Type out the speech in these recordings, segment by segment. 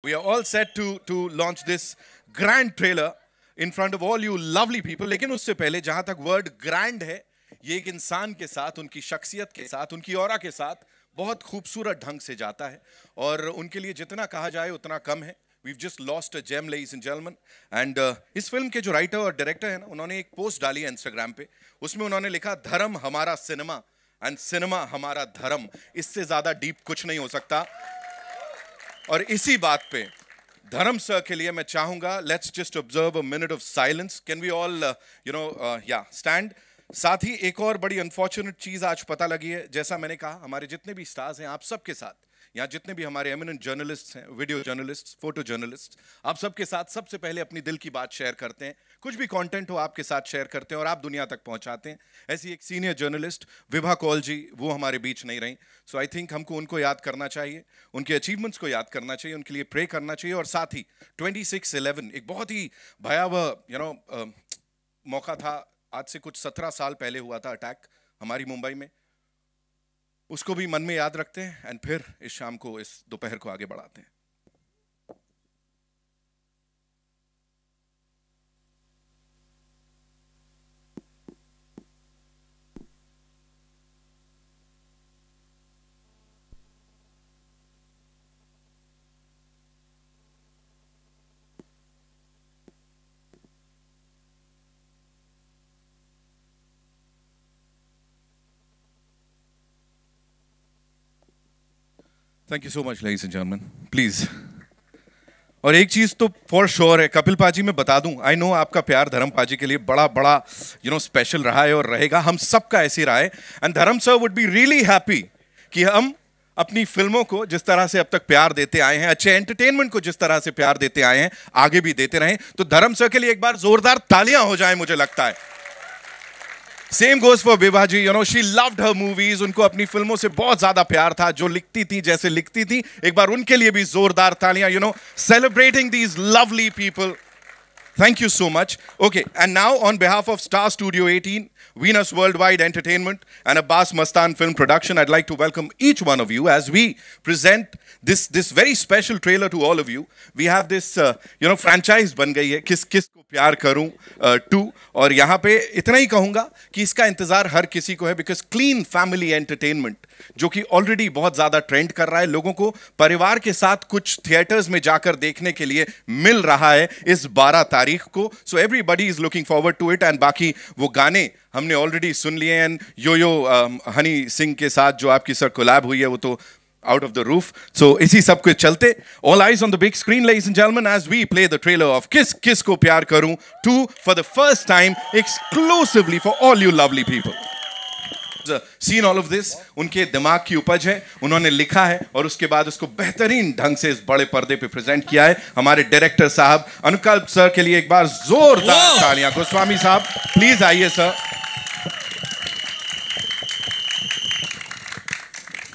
We are all set to launch this grand trailer in front of all you lovely people. लेकिन उससे पहले जहां तक word grand है, ये एक इंसान के साथ, उनकी शख्सियत के साथ, उनकी ऑरा के साथ बहुत खूबसूरत ढंग से जाता है और उनके लिए जितना कहा जाए उतना कम है. We've just lost a gem, ladies and gentlemen. And इस फिल्म के जो राइटर और डायरेक्टर है ना, उन्होंने एक पोस्ट डाली है इंस्टाग्राम पे. उसमें उन्होंने लिखा, धर्म हमारा सिनेमा एंड सिनेमा हमारा धर्म. इससे ज्यादा डीप कुछ नहीं हो सकता. और इसी बात पे धर्म सर के लिए मैं चाहूंगा, let's just observe a minute of silence. Can we all या स्टैंड. साथ ही एक और बड़ी अनफॉर्चुनेट चीज आज पता लगी है. जैसा मैंने कहा, हमारे जितने भी स्टार्स हैं, आप सबके साथ, यहाँ जितने भी हमारे एमिनेंट जर्नलिस्ट हैं, वीडियो जर्नलिस्ट, फोटो जर्नलिस्ट, आप सबके साथ सबसे पहले अपनी दिल की बात शेयर करते हैं. कुछ भी कंटेंट हो आपके साथ शेयर करते हैं और आप दुनिया तक पहुंचाते हैं. ऐसी एक सीनियर जर्नलिस्ट विभा कौल जी, वो हमारे बीच नहीं रही. सो आई थिंक हमको उनको याद करना चाहिए, उनके अचीवमेंट्स को याद करना चाहिए, उनके लिए प्रे करना चाहिए. और साथ ही 26/11 एक बहुत ही भयावह मौका था. आज से कुछ 17 साल पहले हुआ था अटैक हमारी मुंबई में. उसको भी मन में याद रखते हैं एंड फिर इस शाम को, इस दोपहर को आगे बढ़ाते हैं. Thank you so much ladies and gentleman, please. और एक चीज तो फॉर श्योर है, कपिल पाजी मैं बता दूं, आई नो आपका प्यार धर्म पाजी के लिए बड़ा बड़ा स्पेशल रहा है और रहेगा. हम सबका ऐसे रहा है. एंड धर्म sir would be really happy कि हम अपनी फिल्मों को जिस तरह से अब तक प्यार देते आए हैं, अच्छे एंटरटेनमेंट को जिस तरह से प्यार देते आए हैं, आगे भी देते रहें. तो धर्म सर के लिए एक बार जोरदार तालियां हो जाए, मुझे लगता है. Same goes for Vibha ji. She loved her movies. उनको अपनी फिल्मों से बहुत ज्यादा प्यार था. जो लिखती थी, जैसे लिखती थी, एक बार उनके लिए भी जोरदार तालियां. Celebrating these lovely people. Thank you so much. Okay, and now on behalf of Star Studio 18, Venus Worldwide Entertainment, and Abbas Mastan Film Production, I'd like to welcome each one of you as we present this very special trailer to all of you. We have this franchise बन गई है, किस किस को प्यार करूं 2. और यहाँ पे इतना ही कहूंगा कि इसका इंतजार हर किसी को है, बिकॉज क्लीन फैमिली एंटरटेनमेंट जो कि ऑलरेडी बहुत ज्यादा ट्रेंड कर रहा है, लोगों को परिवार के साथ कुछ थिएटर्स में जाकर देखने के लिए मिल रहा है इस 12 तारीख को. So everybody is looking forward to it. And बाकी वो गाने हमने ऑलरेडी सुन लिए. एंड यो हनी सिंह के साथ जो आपकी सर कोलैब हुई है, वो तो out of the roof. So इसी सब के चलते, all eyes on the big screen, ladies and gentlemen, as we play the trailer of Kiss Kiss Ko Pyar Karoon 2 for the first time, exclusively for all you lovely people. Seen all of this, उनके दिमाग की उपज है, उन्होंने लिखा है और उसके बाद उसको बेहतरीन ढंग से इस बड़े पर्दे पे प्रेजेंट किया है हमारे डायरेक्टर साहब अनुकल्प सर के लिए एक बार जोरदार तालियां. गोस्वामी साहब प्लीज आइए sir.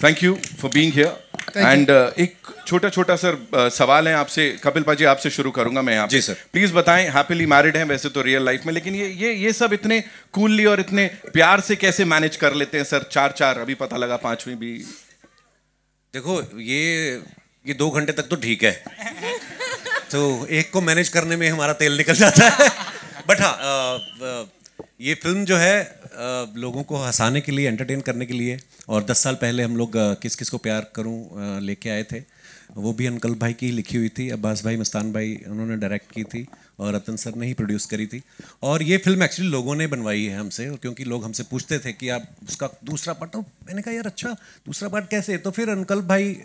Thank you for being here. And एक छोटा छोटा सर सवाल है आपसे. कपिल पाजी आपसे शुरू करूंगा मैं यहाँ. जी सर. प्लीज बताएं, हैप्पीली मैरिड हैं वैसे तो रियल लाइफ में, लेकिन ये सब इतने कूलली और इतने प्यार से कैसे मैनेज कर लेते हैं सर? 4 अभी पता लगा 5वीं भी. देखो ये 2 घंटे तक तो ठीक है, तो एक को मैनेज करने में हमारा तेल निकल जाता है. बट हाँ, ये फिल्म जो है लोगों को हंसाने के लिए, एंटरटेन करने के लिए. और 10 साल पहले हम लोग किस किस को प्यार करूं लेके आए थे. वो भी अंकल भाई की लिखी हुई थी. अब्बास भाई, मस्तान भाई उन्होंने डायरेक्ट की थी और रतन सर ने ही प्रोड्यूस करी थी. और ये फिल्म एक्चुअली लोगों ने बनवाई है हमसे, क्योंकि लोग हमसे पूछते थे कि आप उसका दूसरा पार्ट. तो मैंने कहा यार अच्छा, दूसरा पार्ट कैसे? तो फिर अंकल भाई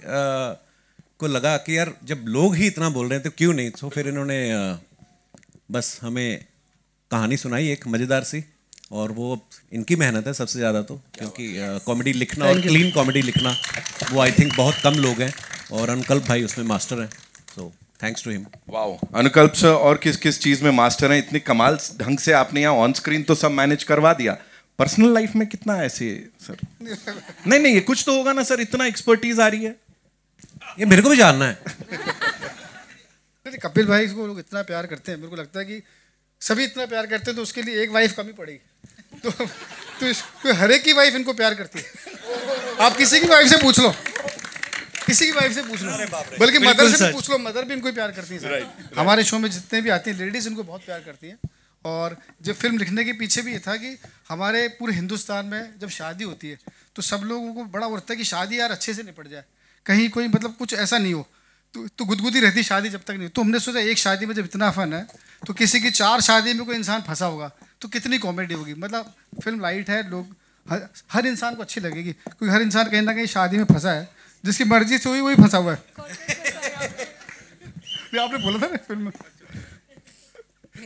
को लगा कि यार जब लोग ही इतना बोल रहे हैं तो क्यों नहीं. तो फिर इन्होंने बस हमें कहानी सुनाई एक मज़ेदार सी. और वो इनकी मेहनत है सबसे ज़्यादा, तो क्योंकि कॉमेडी लिखना और क्लीन कॉमेडी लिखना वो आई थिंक बहुत कम लोग हैं, और अनुकल्प भाई उसमें मास्टर हैं. So thanks to him. Wow Anukalp sir, और किस किस चीज़ में मास्टर हैं? इतने कमाल ढंग से आपने यहाँ ऑन स्क्रीन तो सब मैनेज करवा दिया. पर्सनल लाइफ में कितना ऐसे सर? नहीं ये कुछ तो होगा ना सर, इतना एक्सपर्टीज आ रही है. ये मेरे को भी जानना है. कपिल भाई को लोग इतना प्यार करते हैं, मेरे को लगता है कि सभी इतना प्यार करते हैं, तो उसके लिए एक वाइफ कमी पड़ेगी. तो हर एक की वाइफ इनको प्यार करती है. आप किसी की वाइफ से पूछ लो, किसी की वाइफ से पूछ लो, बल्कि बिल्कुल मदर से भी सच। पूछ लो, मदर भी इनको प्यार करती है। हमारे शो में जितने भी आती हैं लेडीज इनको बहुत प्यार करती हैं। और जब फिल्म लिखने के पीछे भी ये था कि हमारे पूरे हिंदुस्तान में जब शादी होती है तो सब लोगों को बड़ा होता है कि शादी यार अच्छे से निपट जाए, कहीं कोई मतलब कुछ ऐसा नहीं हो, तो गुदगुदी रहती शादी जब तक नहीं। तो हमने सोचा एक शादी में जब इतना फन है तो किसी की 4 शादी में कोई इंसान फंसा होगा तो कितनी कॉमेडी होगी। मतलब फिल्म लाइट है, लोग हर इंसान को अच्छी लगेगी, क्योंकि हर इंसान कहीं ना कहीं शादी में फंसा है, जिसकी मर्जी से हुई वही फंसा हुआ है। ये आपने बोला था ना फिल्म में।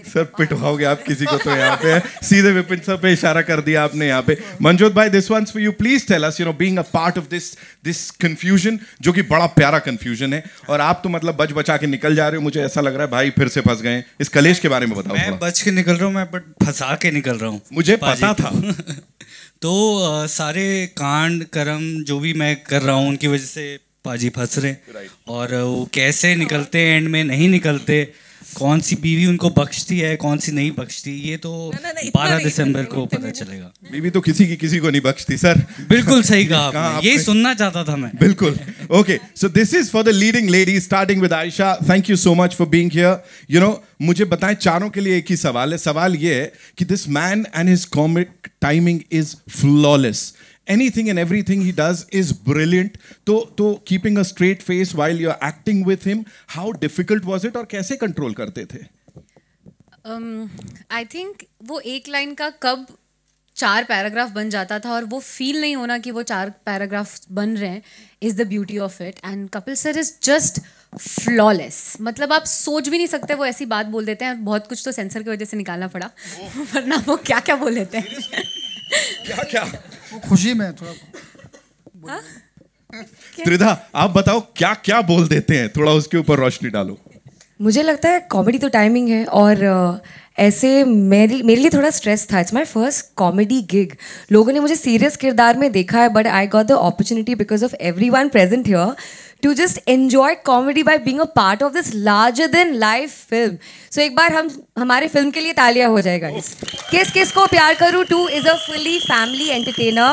सर पिटवाओगे आप किसी को तो यहाँ पे सीधे विपिन सर पे इशारा कर दिया आपने यहाँ पे। मनजोत भाई, this one's for you, please tell us, you know, being a part of this confusion, जो कि बड़ा प्यारा कंफ्यूजन है, और आप तो मतलब बच बचा के निकल जा रहे हो। मुझे ऐसा लग रहा है भाई फिर से फंस गए। इस कलेश के बारे में बताओ। मैं बच के निकल रहा हूँ, मैं बट फंसा के निकल रहा हूँ। मुझे पता था। तो सारे कांड कर्म जो भी मैं कर रहा हूँ उनकी वजह से पाजी फंस रहे, और वो कैसे निकलते एंड में नहीं निकलते, कौन सी बीवी उनको बख्शती है कौन सी नहीं बख्शती, ये तो 12 दिसंबर को पता चलेगा। बीवी तो किसी को नहीं बख्शती सर। बिल्कुल सही कहा आपने, यही सुनना चाहता था मैं। बिल्कुल। Okay, so this is for the leading lady, starting with Ayesha. Thank you so much for being here. You know, मुझे बताएं, चारों के लिए एक ही सवाल है। सवाल ये है कि this man and his comic timing is flawless. Anything and everything he does is brilliant. तो keeping a straight face while you're acting with him, how difficult was it, और कैसे कंट्रोल करते थे? I think वो एक line का कब 4 paragraph बन जाता था और वो फील नहीं होना कि वो 4 पैराग्राफ बन रहे हैं, is the beauty of it. And Kapil sir is just flawless. मतलब आप सोच भी नहीं सकते, वो ऐसी बात बोल देते हैं. बहुत कुछ तो सेंसर की वजह से निकालना पड़ा, वरना वो क्या क्या बोल देते हैं. क्या वो खुशी में थोड़ा त्रिधा, आप बताओ क्या क्या बोल देते हैं, थोड़ा उसके ऊपर रोशनी डालो. मुझे लगता है कॉमेडी तो टाइमिंग है, और ऐसे मेरे लिए थोड़ा स्ट्रेस था. It's my first comedy gig. लोगों ने मुझे सीरियस किरदार में देखा है, but I got the opportunity because of everyone present here to just enjoy comedy by being a part of this larger than life film. So एक बार हमारे film के लिए तालियां हो जाएगा. किस किस को प्यार करूँ 2 is a fully family entertainer,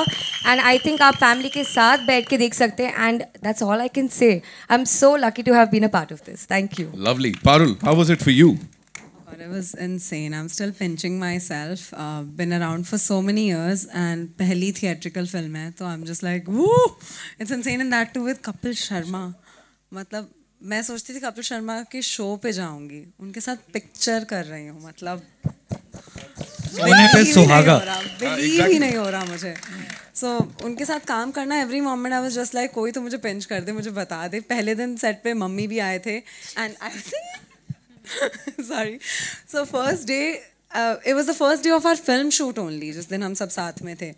and I think आप फैमिली के साथ बैठ के देख सकते हैं, and that's all I can say. I'm so lucky to have been a part of this. Thank you. Lovely. Parul, how was it for you? It was insane. I'm still pinching myself. Been around for so many years, and पहली theatrical film है, तो I'm just like, woo! It's insane, and that too with Kapil Sharma. मतलब मैं सोचती थी कपिल शर्मा के show पे जाऊंगी, उनके साथ पिक्चर कर रही हूँ. मतलब सोने पे सुहागा, बिलीव ही नहीं हो रहा मुझे. So उनके साथ काम करना, every moment I was just like, कोई तो मुझे पिंच कर दे, मुझे बता दे. पहले दिन सेट पे मम्मी भी आए थे, and I sorry. So first day, it was the first day of our film shoot only. जिस दिन हम सब साथ में थे.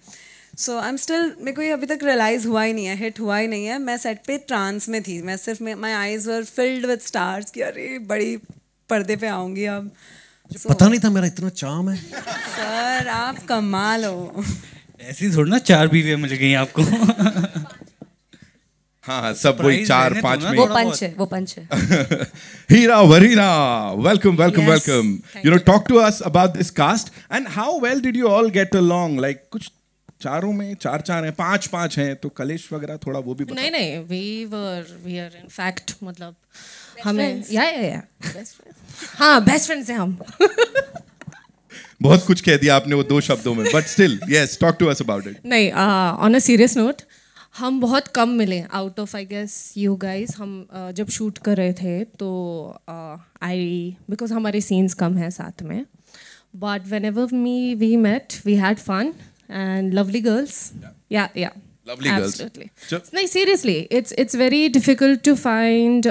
So I'm still, मेरे को ये अभी तक रियलाइज हुआ ही नहीं है, हिट हुआ ही नहीं है. मैं सेट पे ट्रांस में थी. मैं सिर्फ my eyes were filled with stars कि अरे बड़ी पर्दे पे आऊँगी अब. पता नहीं था मेरा इतना चार्म है. सर आप कमाल हो. ऐसी थोड़ी ना 4 बीवियाँ मिल गई आपको. हाँ, सब वही 4-5 में. वो पंच है. Hira Varina, welcome. You know, talk to us about this cast and how well did you all get along? Like कुछ चारों में 4 हैं, 5 हैं, तो कलेश वगैरह थोड़ा वो भी बताओ. नहीं, we are in fact, मतलब हमें या हाँ बेस्ट फ्रेंड्स हैं हम. बहुत कुछ कह दिया आपने वो 2 शब्दों में, but still yes, talk to us about it. नहीं, on a serious note, हम बहुत कम मिले out of I guess you guys. हम जब शूट कर रहे थे तो बिकॉज हमारे सीन्स कम हैं साथ में, but whenever we met we had fun and lovely girls. Yeah Lovely girls. Absolutely. No, seriously, it's very difficult to find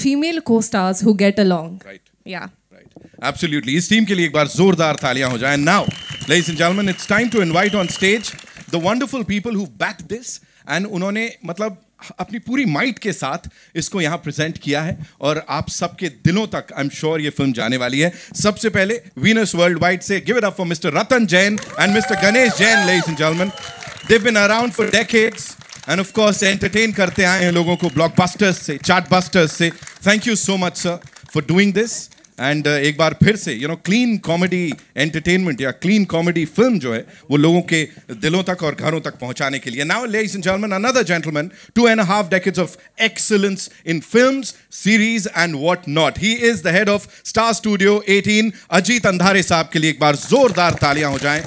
female co-stars who get along. Right. Yeah. Right. Absolutely. इस team के लिए एक बार जोरदार तालियां हो जाएं. Now, ladies and gentlemen, it's time to invite on stage the wonderful people who backed this, and उन्होंने मतलब अपनी पूरी माइट के साथ इसको यहाँ प्रेजेंट किया है, और आप सबके दिलों तक आई एम श्योर ये फिल्म जाने वाली है. सबसे पहले वीनस वर्ल्ड वाइड से give it up for mister Ratan Jain and mister Ganesh Jain. Ladies and gentleman, they've been around for decades and of course entertain करते आए हैं लोगों को ब्लॉकबस्टर्स से, चार्टबस्टर्स से. Thank you so much sir for doing this. And एक बार फिर से क्लीन कॉमेडी एंटरटेनमेंट या क्लीन कॉमेडी फिल्म जो है वो लोगों के दिलों तक और घरों तक पहुंचाने के लिए now ladies and gentleman another gentleman 2.5 decades of excellence in films, series and what not. He is the head of Star Studio 18. Ajit अंधारे साहब के लिए एक बार जोरदार तालियां हो जाएं.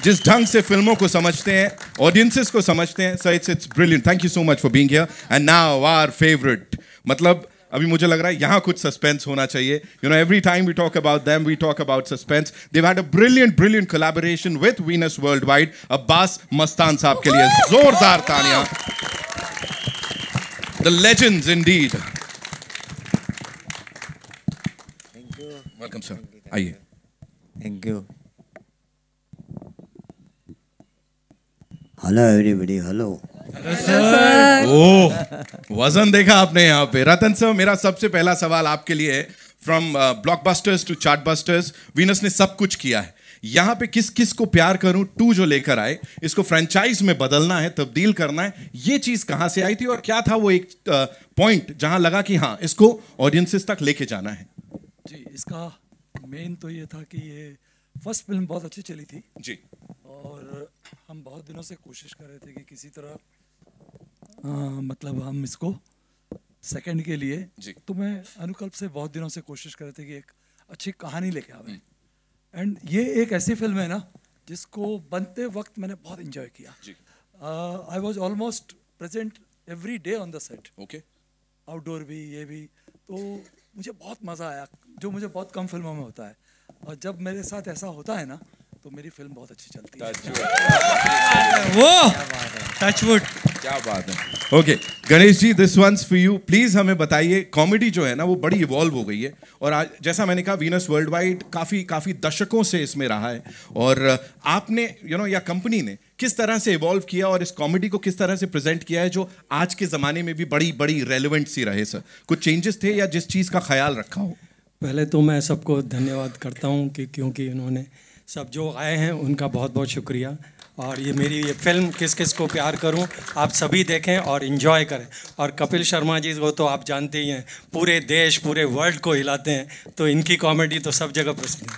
जिस ढंग से फिल्मों को समझते हैं, ऑडियंसेस को समझते हैं, so it's brilliant. Thank you so much for being here. And now our favourite, मतलब अभी मुझे लग रहा है यहाँ कुछ सस्पेंस होना चाहिए. Every time we talk about them we talk about suspense. Dev had a brilliant collaboration with Venus Worldwide. Abbas Mastan साहब के लिए जोरदार तालियां. The legends indeed. Welcome sir, आइए. Thank you. Hello everybody. Hello sir. Oh, वजन देखा आपने यहाँ पे. रतन सर, मेरा सबसे पहला सवाल आपके लिए है. From blockbusters to chartbusters, Venus ने सब कुछ किया है. यहाँ पे किस किस को प्यार करूं 2 जो लेकर आए, इसको फ्रेंचाइज में बदलना है, तब्दील करना है, ये चीज कहाँ से आई थी और क्या था वो एक पॉइंट जहां लगा कि हाँ इसको ऑडियंसेस तक लेके जाना है? जी, इसका मेन तो ये था कि ये फर्स्ट फिल्म बहुत अच्छी चली थी जी, और हम बहुत दिनों से कोशिश कर रहे थे कि किसी तरह मतलब हम इसको सेकंड के लिए जी. तो मैं अनुकल्प से बहुत दिनों से कोशिश कर रहे थे कि एक अच्छी कहानी लेके आवे. एंड ये एक ऐसी फिल्म है ना जिसको बनते वक्त मैंने बहुत एंजॉय किया. I was almost present every day on the set. Okay. Outdoor भी, ये भी. तो मुझे बहुत मज़ा आया, जो मुझे बहुत कम फिल्मों में होता है. और जब मेरे साथ ऐसा होता है ना तो मेरी फिल्म बहुत अच्छी चलती है. वो टचवुड, क्या बात है. Okay Ganesh ji, this one's for you. Please हमें बताइए, कॉमेडी जो है ना वो बड़ी इवॉल्व हो गई है और आज जैसा मैंने कहा वीनस वर्ल्डवाइड काफी दशकों से इसमें रहा है और आपने या कंपनी ने किस तरह से इवॉल्व किया और इस कॉमेडी को किस तरह से प्रेजेंट किया है जो आज के जमाने में भी बड़ी रेलेवेंट सी रहे. सर, कुछ चेंजेस थे या जिस चीज का ख्याल रखा हो? पहले तो मैं सबको धन्यवाद करता हूँ कि क्योंकि इन्होंने सब जो आए हैं उनका बहुत बहुत शुक्रिया. और ये मेरी ये फिल्म किस किस को प्यार करूं आप सभी देखें और इन्जॉय करें. और कपिल शर्मा जी वो तो आप जानते ही हैं, पूरे देश पूरे वर्ल्ड को हिलाते हैं, तो इनकी कॉमेडी तो सब जगह प्रसिद्ध है.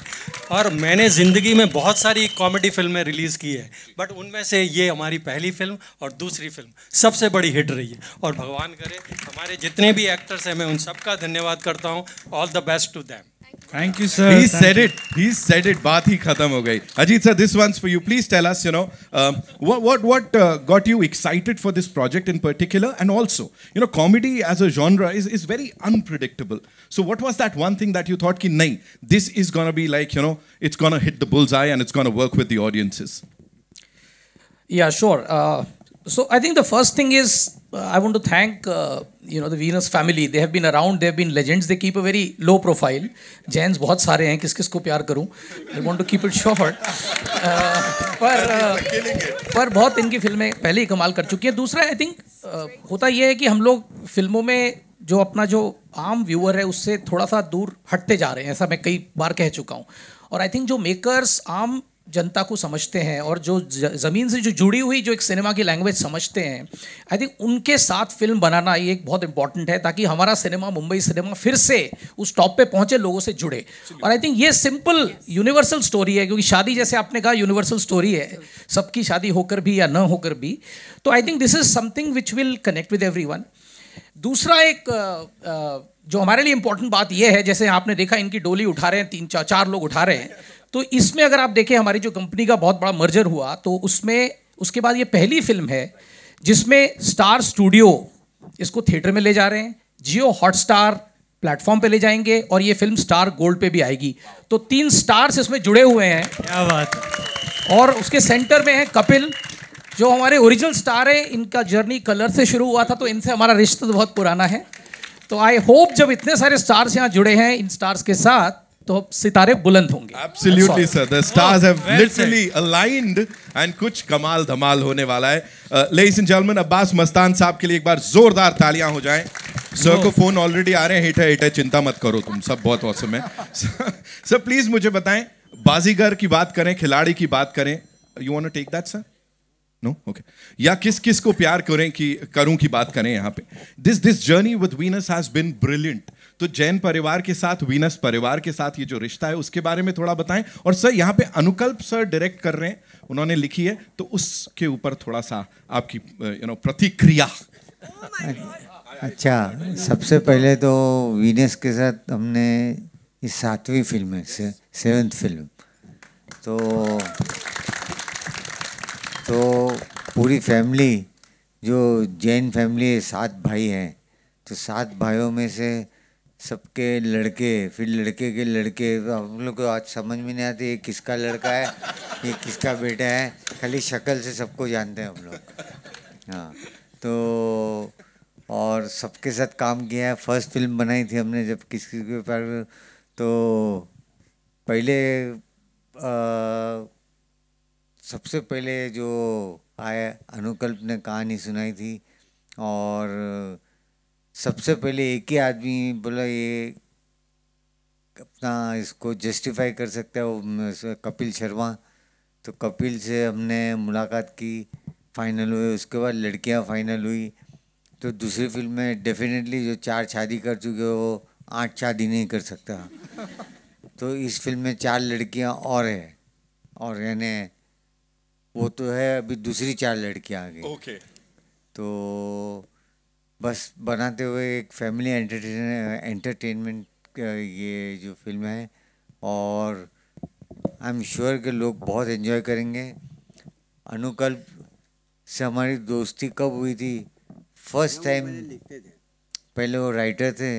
और मैंने ज़िंदगी में बहुत सारी कॉमेडी फिल्में रिलीज़ की है, बट उनमें से ये हमारी पहली फिल्म और दूसरी फिल्म सबसे बड़ी हिट रही है. और भगवान करे हमारे जितने भी एक्टर्स हैं मैं उन सबका धन्यवाद करता हूँ. All the best to them. Thank you sir. He said it. बात ही खत्म हो गई. Ajit sir, this one's for you. Please tell us, what got you excited for this project in particular, and also, comedy as a genre is very unpredictable. So, what was that one thing that you thought कि नहीं, this is gonna be like, it's gonna hit the bullseye and it's gonna work with the audiences? Yeah, sure. So I think the first thing is I want to thank the Venus family. They have been around. They have been legends. They keep a very low profile. Jains बहुत सारे हैं, किस किस को प्यार करूं. I want to keep it short. पर बहुत इनकी फिल्में पहले ही कमाल कर चुकी हैं. दूसरा I think होता ये है कि हम लोग फिल्मों में जो अपना जो आम व्यूअर है उससे थोड़ा सा दूर हटते जा रहे हैं. ऐसा मैं कई बार कह चुका हूँ. और आई थिंक जो मेकर्स आम जनता को समझते हैं और जो ज़मीन से जो जुड़ी हुई जो एक सिनेमा की लैंग्वेज समझते हैं, आई थिंक उनके साथ फिल्म बनाना ये एक बहुत इंपॉर्टेंट है ताकि हमारा सिनेमा, मुंबई सिनेमा फिर से उस टॉप पे पहुंचे, लोगों से जुड़े. और आई थिंक ये सिंपल यूनिवर्सल स्टोरी है, क्योंकि शादी जैसे आपने कहा यूनिवर्सल स्टोरी है, सबकी शादी होकर भी या न होकर भी. तो I think this is something which will connect with everyone. दूसरा एक जो हमारे लिए इंपॉर्टेंट बात यह है, जैसे आपने देखा इनकी डोली उठा रहे हैं, 3-4 लोग उठा रहे हैं, तो इसमें अगर आप देखें हमारी जो कंपनी का बहुत बड़ा मर्जर हुआ, तो उसमें उसके बाद ये पहली फिल्म है जिसमें स्टार स्टूडियो इसको थिएटर में ले जा रहे हैं, जियो हॉटस्टार प्लेटफॉर्म पे ले जाएंगे और ये फिल्म स्टार गोल्ड पे भी आएगी. तो 3 स्टार्स इसमें जुड़े हुए हैं. क्या बात है. और उसके सेंटर में है कपिल, जो हमारे ओरिजिनल स्टार है. इनका जर्नी कलर से शुरू हुआ था, तो इनसे हमारा रिश्ता तो बहुत पुराना है. तो आई होप जब इतने सारे स्टार्स यहाँ जुड़े हैं इन स्टार्स के साथ, तो सितारे बुलंद होंगे. Absolutely sir, the stars have literally aligned and कुछ कमाल धमाल होने वाला है. Ladies and gentlemen, Abbas Mastan साहब के लिए एक बार जोरदार तालियां हो जाएं. सर को फोन ऑलरेडी आ रहे हैं, हिट है, चिंता मत करो, तुम सब बहुत औसम है. सर प्लीज मुझे बताएं, बाजीगर की बात करें, खिलाड़ी की बात करें, you want to take that sir? No, okay. Yeah किस किस को प्यार करूं की बात करें यहाँ पे. This journey with Venus has been brilliant तो जैन परिवार के साथ, वीनस परिवार के साथ ये जो रिश्ता है उसके बारे में थोड़ा बताएं। और सर यहाँ पे अनुकल्प सर डायरेक्ट कर रहे हैं, उन्होंने लिखी है, तो उसके ऊपर थोड़ा सा आपकी प्रतिक्रिया। अच्छा, सबसे पहले तो वीनस के साथ हमने इस 7वीं फिल्म है, 7th फिल्म, तो पूरी फैमिली, जो जैन फैमिली है, 7 भाई हैं, तो 7 भाइयों में से सबके लड़के, फिर लड़के के लड़के, हम लोग को आज समझ में नहीं आती ये किसका लड़का है, ये किसका बेटा है, खाली शक्ल से सबको जानते हैं हम लोग। हाँ, तो और सबके साथ काम किया है। फर्स्ट फिल्म बनाई थी हमने जब किसी के ऊपर, तो पहले सबसे पहले जो आया अनुकल्प ने कहानी सुनाई थी, और सबसे पहले एक ही आदमी बोला ये अपना इसको जस्टिफाई कर सकता है, वो कपिल शर्मा। तो कपिल से हमने मुलाकात की, फाइनल हुए, उसके बाद लड़कियां फाइनल हुई। तो दूसरी फिल्म में डेफिनेटली जो 4 शादी कर चुके हो, 8 शादी नहीं कर सकता। तो इस फिल्म में 4 लड़कियां और है, और यानी वो तो है, अभी दूसरी 4 लड़कियां आ गई। ओके। तो बस बनाते हुए एक फैमिली एंटरटेनमेंट ये जो फिल्म है, और आई एम श्योर कि लोग बहुत एंजॉय करेंगे। अनुकल्प से हमारी दोस्ती कब हुई थी? फर्स्ट टाइम, पहले वो राइटर थे,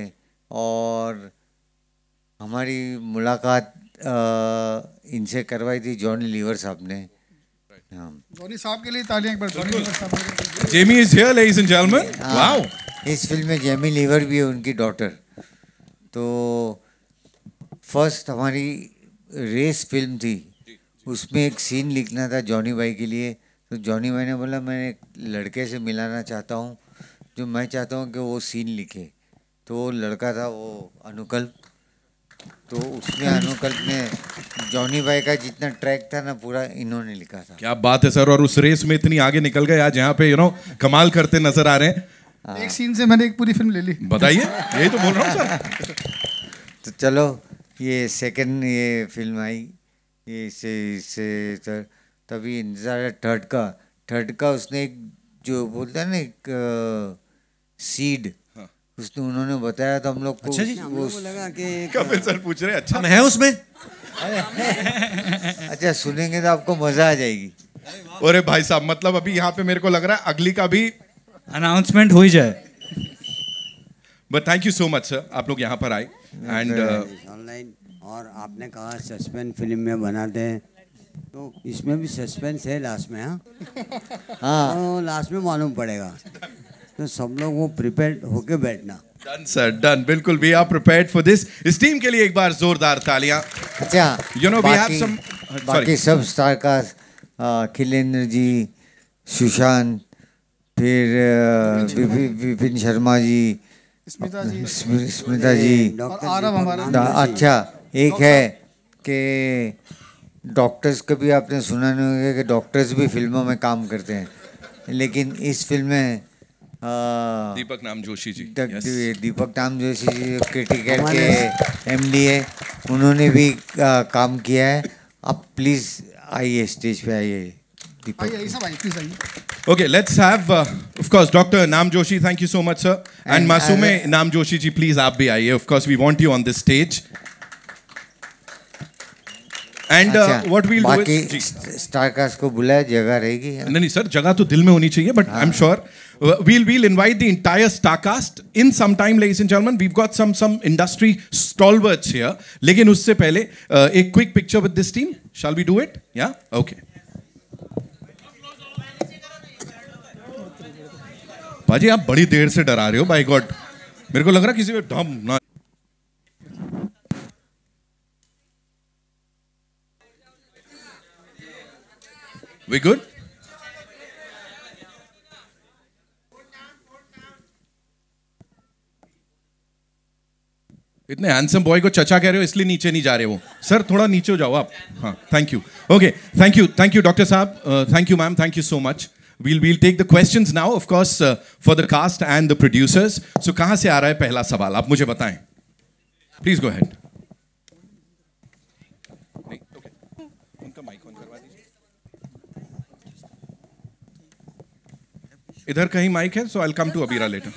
और हमारी मुलाकात इनसे करवाई थी जॉनी लीवर साहब ने। जॉनी साहब के लिए तालियां एक बार। जॉनी लीवर साहब, Jamie is here ladies and gentleman. Wow, इस फिल्म में जेमी लीवर भी है, उनकी डॉटर। तो फर्स्ट हमारी रेस फिल्म थी, उसमें एक सीन लिखना था जॉनी भाई के लिए। तो जॉनी भाई ने बोला मैं एक लड़के से मिलाना चाहता हूँ, जो मैं चाहता हूँ कि वो सीन लिखे। तो वो लड़का था वो अनुकल्प। तो उसमें अनुकल्प ने जॉनी भाई का जितना ट्रैक था ना, पूरा इन्होंने लिखा था। क्या बात है सर, और उस रेस में इतनी आगे निकल गए आज, यहाँ पे कमाल करते नजर आ रहे हैं। एक सीन से मैंने एक पूरी फिल्म ले ली। बताइए, यही तो बोल रहा हूँ सर। तो चलो, ये सेकंड ये फिल्म आई, ये इससे तभी इंतजार है थर्ड का उसने एक जो बोलता है ना, एक सीड, उसने उन्होंने बताया तो हम लोग को। अच्छा जी, वो लगा कि कपिल सर पूछ रहे हैं, अच्छा है उसमें? अच्छा, सुनेंगे तो आपको मजा आ जाएगी। अरे भाई साहब, मतलब अभी यहाँ पे मेरे को लग रहा है अगली का भी अनाउंसमेंट हो ही जाए। But thank you so much sir, आप लोग यहाँ पर आए एंड ऑनलाइन। और आपने कहा सस्पेंस फिल्म में बनाते हैं, तो इसमें भी सस्पेंस है लास्ट में। हाँ, तो लास्ट में मालूम पड़ेगा, तो सब लोग वो प्रिपेयर्ड होके बैठना। डन सर, डन, बिल्कुल। We are prepared for this. इस टीम के लिए एक बार जोरदार तालियां। अच्छा, वी हैव सम बाकी सब स्टार का, अखिलेंद्र जी, सुशांत, फिर विपिन शर्मा जी, स्मिता जी, आरव हमारा। अच्छा, एक है कि डॉक्टर्स का भी आपने सुना नहीं होगा कि डॉक्टर्स भी फिल्मों में काम करते हैं, लेकिन इस फिल्म में दीपक नाम जोशी जी, दीपक नाम जोशी जी क्रिटिकल के MD है, उन्होंने भी काम किया है। आप प्लीज आइए, स्टेज पे आइए दीपक। Okay, let's have of course Dr. Naam Joshi, thank you so much sir, and Masume Naam Joshi ji, please आप भी आइए, of course we want you on this stage. And what we'll do is star cast को बुलाया, जगह रहेगी? नहीं sir, जगह तो दिल में होनी चाहिए, but I'm sure we'll invite the entire star cast in some time, ladies and gentlemen. We've got some industry stalwarts here. लेकिन उससे पहले एक quick picture with this team. Shall we do it? Yeah? Okay. बाजी आप बड़ी देर से डरा रहे हो, बाय गॉड, मेरे को लग रहा किसी को डम ना। We good? इतने हैंडसम बॉय को चचा कह रहे हो इसलिए नीचे नहीं जा रहे वो। सर थोड़ा नीचे हो जाओ आप। हाँ, thank you. Okay, thank you doctor साहब, thank you ma'am, thank you so much. We'll take the questions now, of course, for the cast and the producers. So कहाँ से आ रहा है पहला सवाल, आप मुझे बताएं। Please go ahead. उनका माइक ऑन करवा दीजिए। इधर कहीं माइक है, so I will come to Abira later.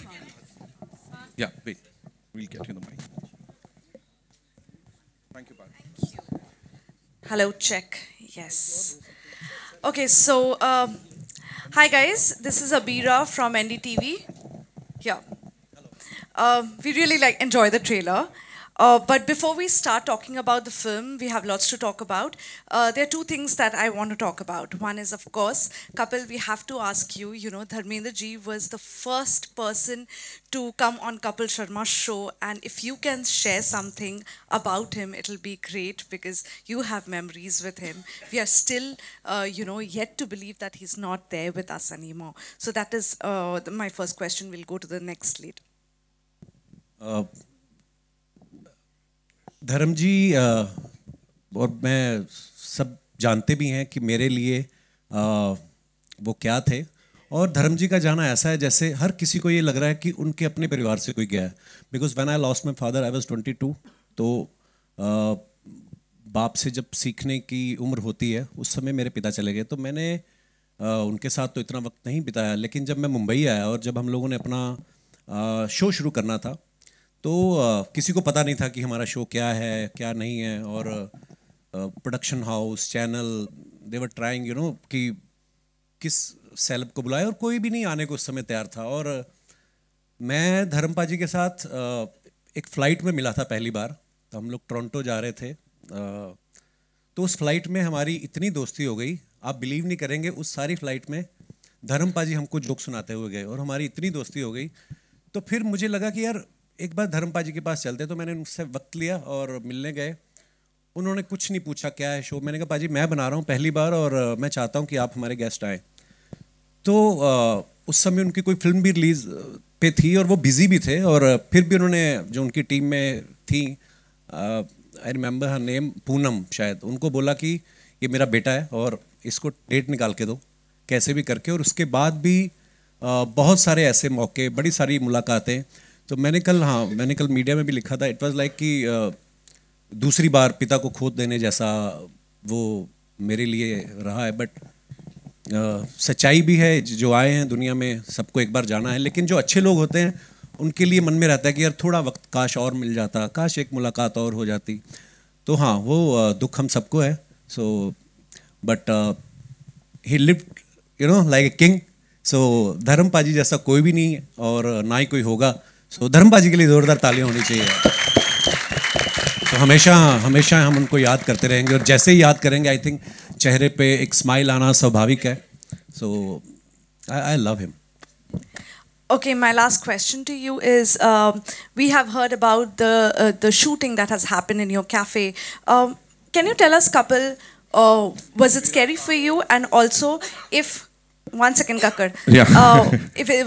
या wait, we will get you the mic. Thank you Parth. Hello, check. Yes. Okay, so hi guys, this is Abira from NDTV. Yeah. We really enjoy the trailer. But before we start talking about the film, we have lots to talk about. There are two things that I want to talk about. One is, of course, Kapil, we have to ask you, Dharmendra Ji was the first person to come on Kapil Sharma's show, and if you can share something about him, it'll be great because you have memories with him. We are still, yet to believe that he's not there with us anymore. So that is my first question. We'll go to the next lead. धर्म जी और मैं सब जानते भी हैं कि मेरे लिए वो क्या थे, और धर्म जी का जाना ऐसा है जैसे हर किसी को ये लग रहा है कि उनके अपने परिवार से कोई गया है। Because when I lost my father I was 22, तो बाप से जब सीखने की उम्र होती है उस समय मेरे पिता चले गए, तो मैंने उनके साथ तो इतना वक्त नहीं बिताया। लेकिन जब मैं मुंबई आया और जब हम लोगों ने अपना शो शुरू करना था, तो किसी को पता नहीं था कि हमारा शो क्या है क्या नहीं है, और production house channel they were trying कि किस सेलेब को बुलाए, और कोई भी नहीं आने को उस समय तैयार था। और मैं धर्मपा जी के साथ एक फ़्लाइट में मिला था पहली बार, तो हम लोग टोरंटो जा रहे थे। तो उस फ्लाइट में हमारी इतनी दोस्ती हो गई, आप बिलीव नहीं करेंगे, उस सारी फ्लाइट में धर्मपा जी हमको जोक सुनाते हुए गए और हमारी इतनी दोस्ती हो गई। तो फिर मुझे लगा कि यार एक बार धर्मपा जी के पास चलते, तो मैंने उनसे वक्त लिया और मिलने गए। उन्होंने कुछ नहीं पूछा क्या है शो, मैंने कहा पाजी मैं बना रहा हूँ पहली बार और मैं चाहता हूँ कि आप हमारे गेस्ट आएँ। तो उस समय उनकी कोई फिल्म भी रिलीज पे थी और वो बिज़ी भी थे, और फिर भी उन्होंने जो उनकी टीम में थी, I remember her name, Poonam शायद, उनको बोला कि ये मेरा बेटा है और इसको डेट निकाल के दो कैसे भी करके। और उसके बाद भी बहुत सारे ऐसे मौके, बड़ी सारी मुलाकातें। तो मैंने कल मीडिया में भी लिखा था, इट वाज लाइक कि दूसरी बार पिता को खो देने जैसा वो मेरे लिए रहा है। बट सच्चाई भी है, जो आए हैं दुनिया में सबको एक बार जाना है, लेकिन जो अच्छे लोग होते हैं उनके लिए मन में रहता है कि यार थोड़ा वक्त काश और मिल जाता, काश एक मुलाकात और हो जाती। तो हाँ, वो दुख हम सबको है। So but he lived like a king. So Dharampa ji जैसा कोई भी नहीं है और ना ही कोई होगा। सो धर्मपा जी के लिए ज़ोरदार तालियां होनी चाहिए। तो हमेशा हमेशा हम उनको याद करते रहेंगे, और जैसे ही याद करेंगे आई थिंक चेहरे पे एक स्माइल आना स्वाभाविक है। So I love him. Okay, my last question to you is, we have heard about the shooting that has happened in your cafe. Can you tell us, Kapil, was it scary for you? And also, if, one second, Kakar. Yeah.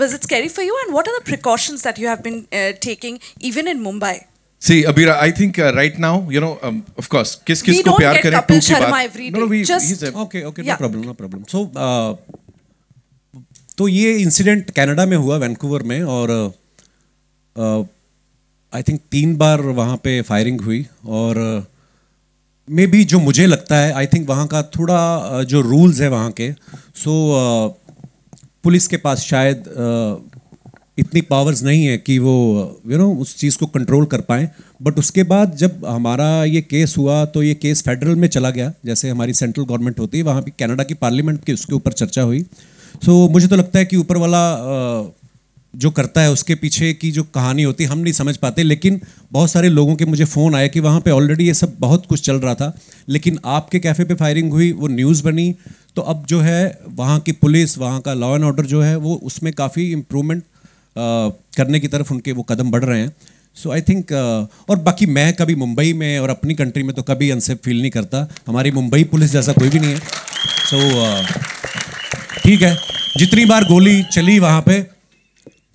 Was it scary for you? And what are the precautions that you have been taking, even in Mumbai? See, Abira, I think right now, of course, किस को प्यार करें, Kapil to की Sharma बात। every No, day. he's okay, Yeah. no problem. So, तो ये incident Canada में हुआ, वैंकूवर में, और आई थिंक 3 बार वहाँ पे फायरिंग हुई। और मे बी जो मुझे लगता है, आई थिंक वहाँ का थोड़ा जो रूल्स है वहाँ के, सो पुलिस के पास शायद इतनी पावर्स नहीं है कि वो उस चीज़ को कंट्रोल कर पाएँ। बट उसके बाद जब हमारा ये केस हुआ, तो ये केस फेडरल में चला गया, जैसे हमारी सेंट्रल गवर्नमेंट होती है, वहाँ भी कनाडा की पार्लियामेंट की उसके ऊपर चर्चा हुई। सो मुझे तो लगता है कि ऊपर वाला जो करता है उसके पीछे की जो कहानी होती है हम नहीं समझ पाते। लेकिन बहुत सारे लोगों के मुझे फ़ोन आए कि वहाँ पे ऑलरेडी ये सब बहुत कुछ चल रहा था, लेकिन आपके कैफ़े पे फायरिंग हुई, वो न्यूज़ बनी, तो अब जो है वहाँ की पुलिस, वहाँ का लॉ एंड ऑर्डर जो है वो उसमें काफ़ी इम्प्रूवमेंट करने की तरफ उनके वो कदम बढ़ रहे हैं। सो आई थिंक, और बाकी मैं कभी मुंबई में और अपनी कंट्री में तो कभी अनसेफ फील नहीं करता। हमारी मुंबई पुलिस जैसा कोई भी नहीं है। सो ठीक है, जितनी बार गोली चली वहाँ पे,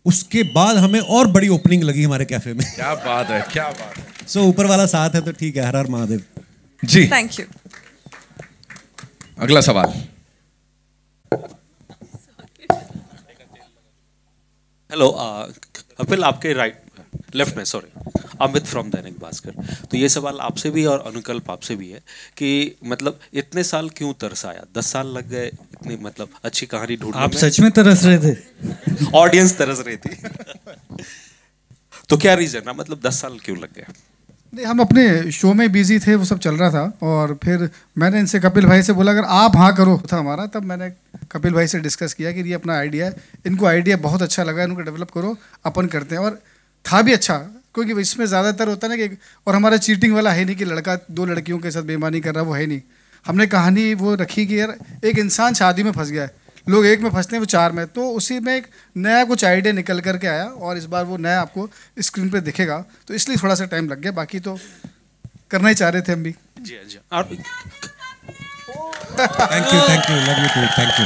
उसके बाद हमें और बड़ी ओपनिंग लगी हमारे कैफे में। क्या बात है, क्या बात है। सो ऊपर वाला साथ है तो ठीक है। हर हर महादेव जी। Thank you. अगला सवाल। हेलो कपिल, आपके लेफ्ट में, सॉरी, अमित फ्रॉम दैनिक भास्कर। तो ये सवाल आपसे भी और अनुकल्प आपसे भी है कि मतलब इतने साल क्यों तरस आया? 10 साल लग गए इतनी मतलब अच्छी कहानी ढूंढने में। आप सच में तरस रहे थे? ऑडियंस तरस रही थी। तो क्या रीजन है, मतलब 10 साल क्यों लग गए? नहीं, हम अपने शो में बिजी थे, वो सब चल रहा था। और फिर मैंने इनसे, कपिल भाई से बोला अगर आप हाँ करो था हमारा, तब मैंने कपिल भाई से डिस्कस किया कि ये अपना आइडिया है, इनको आइडिया बहुत अच्छा लगा, इनको डेवलप करो, अपन करते हैं। और था भी अच्छा, क्योंकि इसमें ज़्यादातर होता है ना कि, और हमारा चीटिंग वाला है नहीं कि लड़का 2 लड़कियों के साथ बेईमानी कर रहा है, वो है नहीं। हमने कहानी वो रखी कि यार एक इंसान शादी में फंस गया है, लोग एक में फंसते हैं, वो 4 में, तो उसी में एक नया कुछ आइडिया निकल करके आया, और इस बार वो नया आपको स्क्रीन पे दिखेगा, तो इसलिए थोड़ा सा टाइम लग गया। बाकी तो करना ही चाह रहे थे हम भी। जी जी। और thank you love you too, thank you.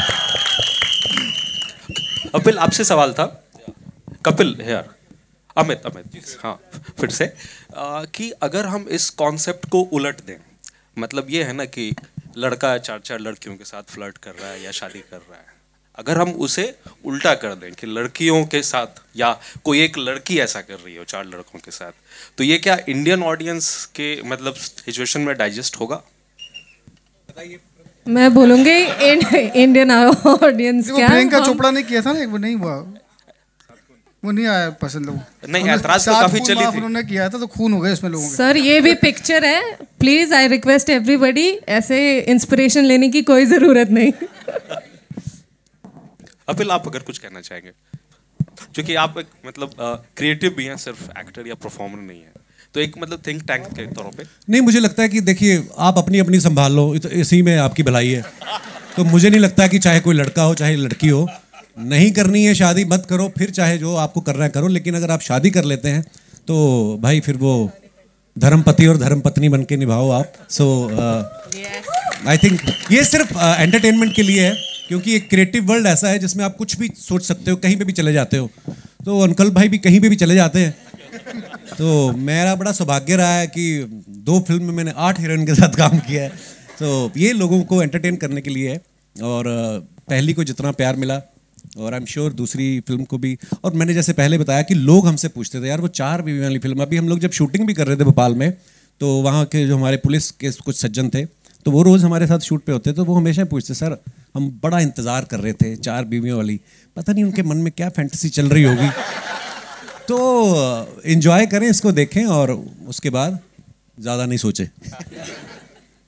Kapil आपसे सवाल था। कपिल यार, अमित हाँ फिर से कि अगर हम इस कॉन्सेप्ट को उलट दें, मतलब ये है ना कि लड़का 4 लड़कियों के साथ फ्लर्ट कर रहा है या शादी कर रहा है, अगर हम उसे उल्टा कर दें कि लड़कियों के साथ या कोई एक लड़की ऐसा कर रही हो 4 लड़कों के साथ, तो ये क्या इंडियन ऑडियंस के मतलब सिचुएशन में डाइजेस्ट होगा? मैं बोलूँगी इंडियन ऑडियंस क्या, प्रियंका चोपड़ा ने किया था ना, वो नहीं हुआ, वो नहीं आया पसंद लोगों। नहीं, ऐतराज तो काफी चली थी। उन्होंने किया था तो खून हो गए इसमें लोगों के। सर ये भी पिक्चर है, प्लीज आई रिक्वेस्ट एवरीबॉडी, ऐसे इंस्पिरेशन लेने की कोई जरूरत नहीं। कपिल आप अगर कुछ कहना चाहेंगे, क्योंकि आप एक मतलब क्रिएटिव भी हैं, सिर्फ एक्टर या परफॉर्मर नहीं है, तो एक मतलब थिंक टैंक के तौर पे। नहीं, मुझे लगता है कि देखिए आप अपनी अपनी संभाल लो, इसी में आपकी भलाई है। तो मुझे नहीं लगता कि चाहे कोई लड़का हो चाहे लड़की हो, नहीं करनी है शादी मत करो, फिर चाहे जो आपको करना है करो, लेकिन अगर आप शादी कर लेते हैं तो भाई फिर वो धर्मपति और धर्मपत्नी बन के निभाओ आप। सो आई थिंक ये सिर्फ एंटरटेनमेंट के लिए है, क्योंकि एक क्रिएटिव वर्ल्ड ऐसा है जिसमें आप कुछ भी सोच सकते हो, कहीं पे भी चले जाते हो। तो अंकल भाई भी कहीं पे भी चले जाते हैं। तो मेरा बड़ा सौभाग्य रहा है कि 2 फिल्म में मैंने 8 हीरोइन के साथ काम किया है। तो ये लोगों को एंटरटेन करने के लिए है, और पहली को जितना प्यार मिला, और आई एम श्योर दूसरी फिल्म को भी। और मैंने जैसे पहले बताया कि लोग हमसे पूछते थे यार वो 4 बीवी वाली फिल्म, अभी हम लोग जब शूटिंग भी कर रहे थे भोपाल में, तो वहाँ के जो हमारे पुलिस के कुछ सज्जन थे, तो वो रोज़ हमारे साथ शूट पे होते, तो वो हमेशा पूछते सर हम बड़ा इंतज़ार कर रहे थे 4 बीवियों वाली, पता नहीं उनके मन में क्या फैंटेसी चल रही होगी। तो एंजॉय करें, इसको देखें, और उसके बाद ज़्यादा नहीं सोचें।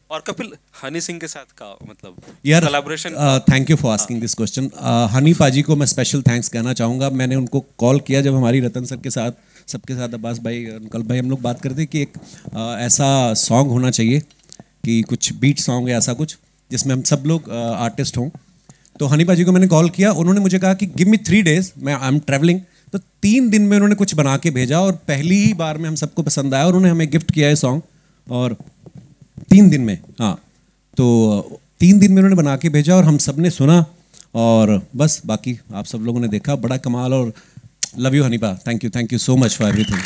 और कपिल हनी सिंह के साथ का मतलब यार collaboration. Thank you for asking this question. Honey पाजी को मैं स्पेशल थैंक्स कहना चाहूँगा। मैंने उनको कॉल किया जब हमारी रतन सर के साथ, सबके साथ, अब्बास भाई, अंकल भाई, हम लोग बात करते कि एक ऐसा सॉन्ग होना चाहिए कि कुछ बीट सॉन्ग है ऐसा कुछ जिसमें हम सब लोग आर्टिस्ट हों। तो हनी पाजी को मैंने कॉल किया, उन्होंने मुझे कहा कि गिव मी 3 days, मैं आई एम ट्रैवलिंग। तो 3 दिन में उन्होंने कुछ बना के भेजा, और पहली ही बार में हम सबको पसंद आया, और उन्होंने हमें गिफ्ट किया है सॉन्ग, और 3 दिन में, हाँ, तो 3 दिन में उन्होंने बना के भेजा और हम सब ने सुना, और बस बाकी आप सब लोगों ने देखा। बड़ा कमाल, और love you Hanipa, thank you so much for everything.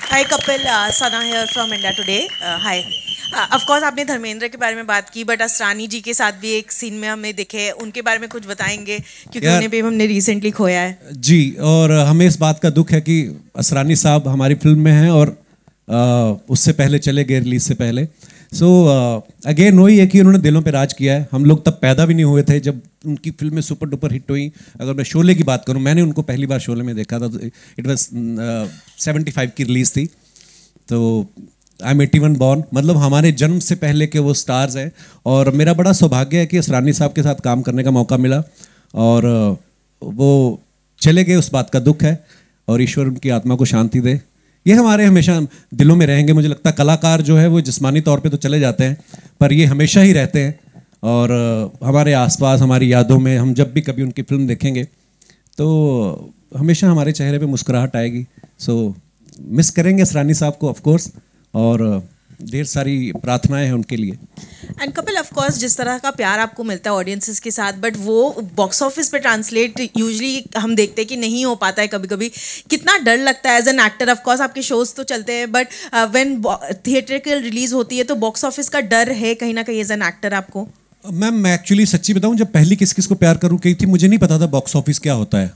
Hi Kapil, Sana here from India Today. Hi, of course आपने धर्मेंद्र के बारे में बात की, बट असरानी जी के साथ भी एक सीन में हमें दिखे, उनके बारे में कुछ बताएंगे, क्योंकि उन्हें भी हमने रिसेंटली खोया है। जी, और हमें इस बात का दुख है कि असरानी साहब हमारी फिल्म में हैं, और उससे पहले चले गए रिलीज से पहले। सो अगेन वही है कि उन्होंने दिलों पे राज किया है। हम लोग तब पैदा भी नहीं हुए थे जब उनकी फिल्में सुपर डुपर हिट हुई। अगर मैं शोले की बात करूं, मैंने उनको पहली बार शोले में देखा था, तो इट वाज 75 की रिलीज़ थी। तो आई एम 81 बॉर्न, मतलब हमारे जन्म से पहले के वो स्टार्स हैं, और मेरा बड़ा सौभाग्य है कि असरानी साहब के साथ काम करने का मौका मिला, और वो चले गए, उस बात का दुख है, और ईश्वर उनकी आत्मा को शांति दे। ये हमारे हमेशा दिलों में रहेंगे। मुझे लगता है कलाकार जो है वो जिस्मानी तौर पे तो चले जाते हैं, पर ये हमेशा ही रहते हैं, और हमारे आसपास, हमारी यादों में। हम जब भी कभी उनकी फिल्म देखेंगे तो हमेशा हमारे चेहरे पे मुस्कुराहट आएगी। सो मिस करेंगे असरानी साहब को ऑफ कोर्स, और ढेर सारी प्रार्थनाएं हैं उनके लिए। एंड कपिल, ऑफ कोर्स जिस तरह का प्यार आपको मिलता है ऑडियंसेस के साथ, बट वो बॉक्स ऑफिस पे ट्रांसलेट यूजुअली हम देखते हैं कि नहीं हो पाता है कभी कभी। कितना डर लगता है as an actor? Of course आपके शोज तो चलते हैं, बट व्हेन थिएट्रिकल रिलीज होती है तो बॉक्स ऑफिस का डर है कहीं ना कहीं एज एन एक्टर आपको? मैम, मैं एक्चुअली सच्ची बताऊं, जब पहली किस किस को प्यार करूं कही थी, मुझे नहीं पता था बॉक्स ऑफिस क्या होता है।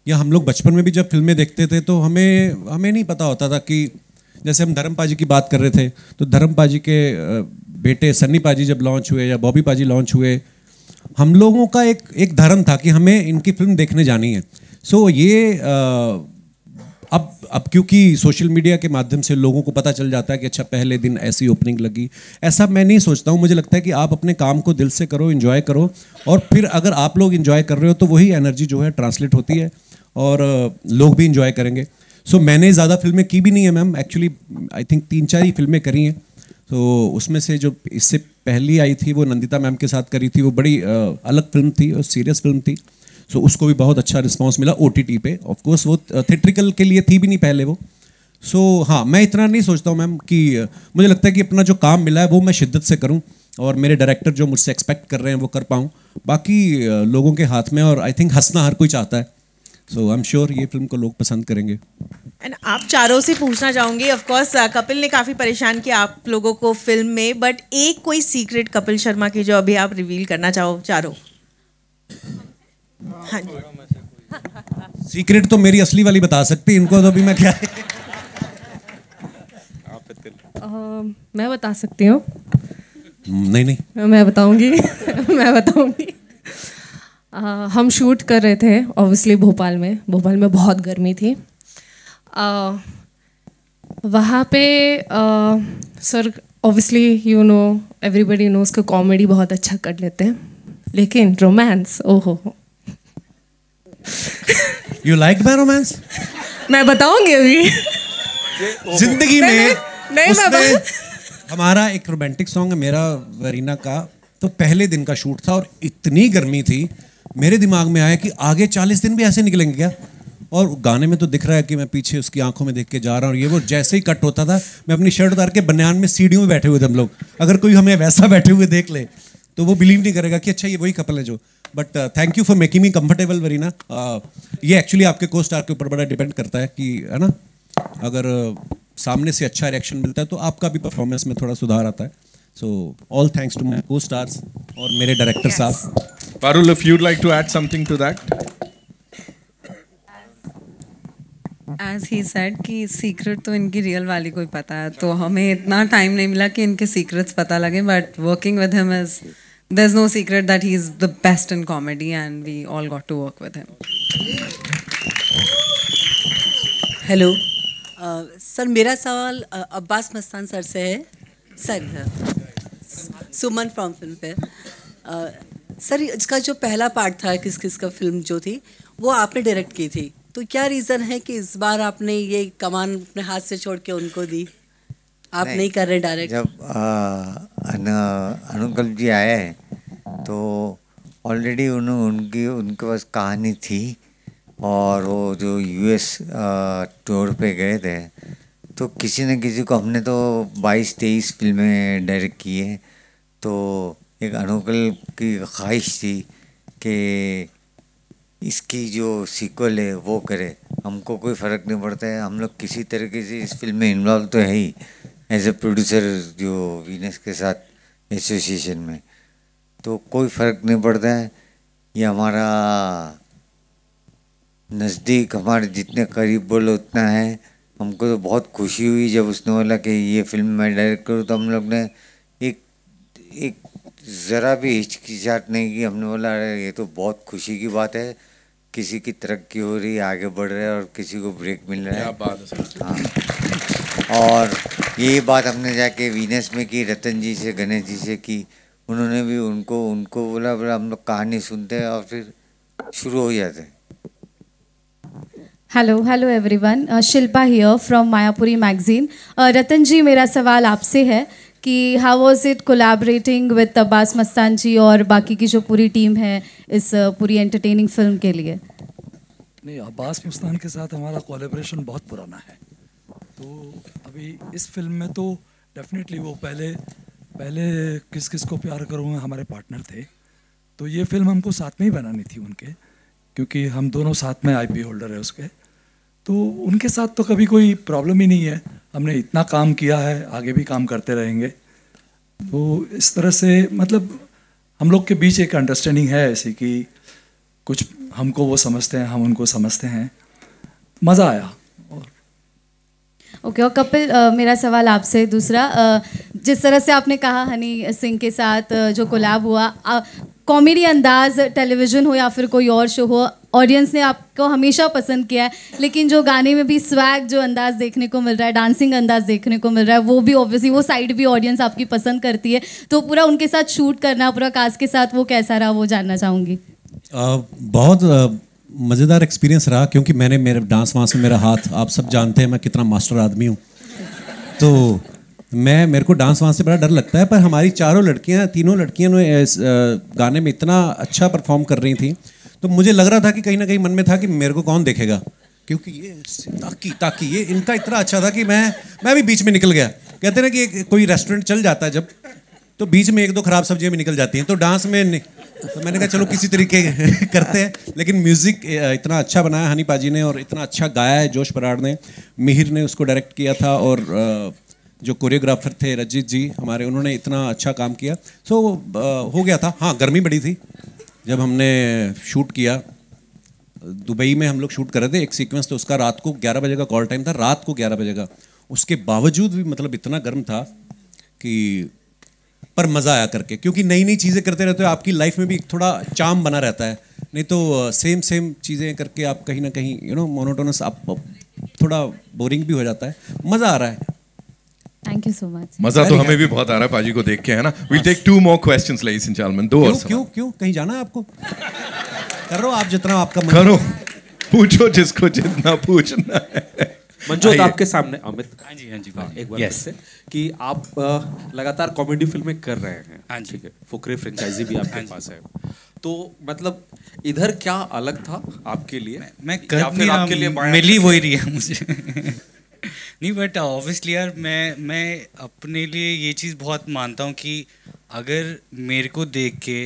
या हम लोग बचपन में भी जब फिल्में देखते थे तो हमें नहीं पता होता था कि जैसे हम धर्म पाजी की बात कर रहे थे, तो धर्म पाजी के बेटे सन्नी पाजी जब लॉन्च हुए या बॉबी पाजी लॉन्च हुए, हम लोगों का एक धर्म था कि हमें इनकी फिल्म देखने जानी है। सो ये अब क्योंकि सोशल मीडिया के माध्यम से लोगों को पता चल जाता है कि अच्छा पहले दिन ऐसी ओपनिंग लगी, ऐसा मैं नहीं सोचता हूँ। मुझे लगता है कि आप अपने काम को दिल से करो, एंजॉय करो, और फिर अगर आप लोग एंजॉय कर रहे हो तो वही एनर्जी जो है ट्रांसलेट होती है और लोग भी एंजॉय करेंगे। सो मैंने ज़्यादा फिल्में की भी नहीं है मैम, एक्चुअली आई थिंक 3-4 ही फिल्में करी हैं। तो उसमें से जो इससे पहली आई थी वो नंदिता मैम के साथ करी थी, वो बड़ी अलग फिल्म थी और सीरियस फिल्म थी। सो उसको भी बहुत अच्छा रिस्पांस मिला OTT पे। ऑफ कोर्स वो थिएट्रिकल के लिए थी भी नहीं पहले वो। सो हाँ, मैं इतना नहीं सोचता हूँ मैम कि मुझे लगता है कि अपना जो काम मिला है वो मैं शिद्दत से करूँ और मेरे डायरेक्टर जो मुझसे एक्सपेक्ट कर रहे हैं वो कर पाऊँ। बाकी लोगों के हाथ में, और आई थिंक हंसना हर कोई चाहता है। सो आई एम श्योर ये फिल्म को लोग पसंद करेंगे। एंड आप चारों से पूछना चाहूँगी, ऑफ कोर्स कपिल ने काफ़ी परेशान किया आप लोगों को फिल्म में, बट एक कोई सीक्रेट कपिल शर्मा की जो अभी आप रिवील करना चाहो चारों। हाँ जी, सीक्रेट तो मेरी असली वाली बता सकती, इनको तो अभी मैं क्या मैं बता सकती हूँ। नहीं मैं बताऊंगी मैं बताऊंगी। हम शूट कर रहे थे ऑब्वियसली भोपाल में बहुत गर्मी थी। वहाँ पे sir obviously you know everybody knows कि कॉमेडी बहुत अच्छा कर लेते हैं, लेकिन रोमांस ओहो। You like my romance? मैं बताऊंगी अभी। जिंदगी में नहीं हमारा एक रोमांटिक सॉन्ग है मेरा वरीना का, तो पहले दिन का शूट था और इतनी गर्मी थी, मेरे दिमाग में आया कि आगे 40 दिन भी ऐसे निकलेंगे क्या। और गाने में तो दिख रहा है कि मैं पीछे उसकी आंखों में देख के जा रहा हूँ, ये वो जैसे ही कट होता था मैं अपनी शर्ट उतार के बनियान में सीढ़ियों में बैठे हुए थे हम लोग। अगर कोई हमें वैसा बैठे हुए देख ले तो वो बिलीव नहीं करेगा कि अच्छा ये वही कपल है जो। But thank you for making me comfortable Varina. ये एक्चुअली आपके को स्टार के ऊपर बड़ा डिपेंड करता है कि है ना, अगर सामने से अच्छा रिएक्शन मिलता है तो आपका भी परफॉर्मेंस में थोड़ा सुधार आता है। So all thanks to my costars और मेरे डायरेक्टर साहब। Parul, if you'd like to add something to that. As he said कि सीक्रेट तो इनकी रियल वाली को ही पता है, तो हमें इतना टाइम नहीं मिला कि इनके सीक्रेट्स पता लगे, but working with him is there's no secret that he is the best in comedy and we all got to work with him. Hello sir, मेरा सवाल अब्बास मस्तान सर से है। सर सुमन फ्रॉम फिल्म पे sir, इसका जो पहला part था किस किस का फिल्म जो थी वो आपने डायरेक्ट की थी, तो क्या रीज़न है कि इस बार आपने ये कमान अपने हाथ से छोड़ के उनको दी, आप नहीं कर रहे डायरेक्ट? जब अनुकल्प जी आए तो ऑलरेडी उनके पास कहानी थी और वो जो US टूर पे गए थे तो किसी न किसी को हमने तो 22-23 फिल्में डायरेक्ट की है, तो एक अनुकल्प की ख्वाहिश थी कि इसकी जो सीक्वल है वो करे। हमको कोई फ़र्क नहीं पड़ता है, हम लोग किसी तरीके से इस फिल्म में इन्वॉल्व तो है ही एज ए प्रोड्यूसर जो वीनस के साथ एसोसिएशन में, तो कोई फ़र्क नहीं पड़ता है। ये हमारा नज़दीक, हमारे जितने करीब बोलो उतना है। हमको तो बहुत खुशी हुई जब उसने बोला कि ये फिल्म मैं डायरेक्ट करूँ, तो हम लोग ने एक ज़रा भी हिचकिचाहट नहीं की। हमने बोला अरे ये तो बहुत खुशी की बात है, किसी की तरक्की हो रही है, आगे बढ़ रहा है और किसी को ब्रेक मिल रहा है। क्या बात है। हाँ, और ये बात हमने जाके वीनस में की, रतन जी से, गणेश जी से की। उन्होंने भी उनको बोला हम लोग कहानी सुनते हैं और फिर शुरू हो जाते हैं। Hello everyone, Shilpa here from Mayapuri magazine. Ratan ji, मेरा सवाल आपसे है कि how was it collaborating with Abbas Mastan ji और बाकी की जो पूरी टीम है इस पूरी एंटरटेनिंग फिल्म के लिए? नहीं, अब्बास मस्तान के साथ हमारा कोलैबोरेशन बहुत पुराना है, तो अभी इस फिल्म में तो डेफिनेटली वो पहले किस किस को प्यार करूँगा हमारे पार्टनर थे, तो ये फिल्म हमको साथ में ही बनानी थी उनके, क्योंकि हम दोनों साथ में IP होल्डर है उसके, तो उनके साथ तो कभी कोई प्रॉब्लम ही नहीं है। हमने इतना काम किया है, आगे भी काम करते रहेंगे। तो इस तरह से मतलब हम लोग के बीच एक अंडरस्टैंडिंग है ऐसी कि कुछ हमको वो समझते हैं, हम उनको समझते हैं, मज़ा आया। ओके और कपिल मेरा सवाल आपसे दूसरा जिस तरह से आपने कहा हनी सिंह के साथ जो कोलैब हुआ, कॉमेडी अंदाज टेलीविज़न हो या फिर कोई और शो हो, ऑडियंस ने आपको हमेशा पसंद किया है, लेकिन जो गाने में भी स्वैग जो अंदाज देखने को मिल रहा है, डांसिंग अंदाज देखने को मिल रहा है, वो भी ऑब्वियसली वो साइड भी ऑडियंस आपकी पसंद करती है, तो पूरा उनके साथ शूट करना, पूरा कास्ट के साथ वो कैसा रहा, वो जानना चाहूँगी। बहुत मज़ेदार एक्सपीरियंस रहा, क्योंकि मैंने मेरे डांस वांस में मेरा हाथ, आप सब जानते हैं मैं कितना मास्टर आदमी हूँ, तो मेरे को डांस वांस से बड़ा डर लगता है, पर हमारी तीनों लड़कियां ने गाने में इतना अच्छा परफॉर्म कर रही थी, तो मुझे लग रहा था कि कहीं ना कहीं मन में था कि मेरे को कौन देखेगा, क्योंकि ये ताकि ये इनका इतना अच्छा था कि मैं भी बीच में निकल गया। कहते हैं ना कि कोई रेस्टोरेंट चल जाता है जब, तो बीच में 1-2 खराब सब्जियां भी निकल जाती हैं, तो डांस में तो मैंने कहा चलो किसी तरीके करते हैं, लेकिन म्यूज़िक इतना अच्छा बनाया हनी पाजी ने और इतना अच्छा गाया है जोश बराड़ ने, मिहिर ने उसको डायरेक्ट किया था, और जो कोरियोग्राफर थे रजित जी हमारे, उन्होंने इतना अच्छा काम किया, सो हो गया था। हाँ, गर्मी बड़ी थी जब हमने शूट किया, दुबई में हम लोग शूट कर रहे थे, एक सीक्वेंस तो उसका रात को 11 बजे का कॉल टाइम था, रात को 11 बजे का, उसके बावजूद भी मतलब इतना गर्म था कि पर मज़ा आया करके, क्योंकि नई नई चीज़ें करते रहते हो, आपकी लाइफ में भी थोड़ा चार्म बना रहता है, नहीं तो सेम चीज़ें करके आप कहीं ना कहीं मोनोटोनस आप थोड़ा बोरिंग भी हो जाता है। मज़ा आ रहा है। Thank you so much. मज़ा तो हमें भी बहुत आ रहा है पाजी को देख के, है ना। We'll take 2 more questions ladies and gentlemen। 2 और क्यों कहीं जाना है आपको? करो आप जितना आपका मन करो, पूछो जिसको जितना पूछना है। मंजोत आपके सामने अमित। हाँ जी एक बार से कि आप लगातार कॉमेडी फिल्में कर रहे हैं। हाँ जी। ठीक है, फुकरे फ्रेंचाइजी भी आपके पास है, तो मतलब इधर क्या अलग था आपके लिए? मैं कर नहीं रहा, आपके लिए मिली वही रही है मुझे नहीं, बट ऑब्वियसली यार मैं अपने लिए ये चीज़ बहुत मानता हूँ कि अगर मेरे को देख के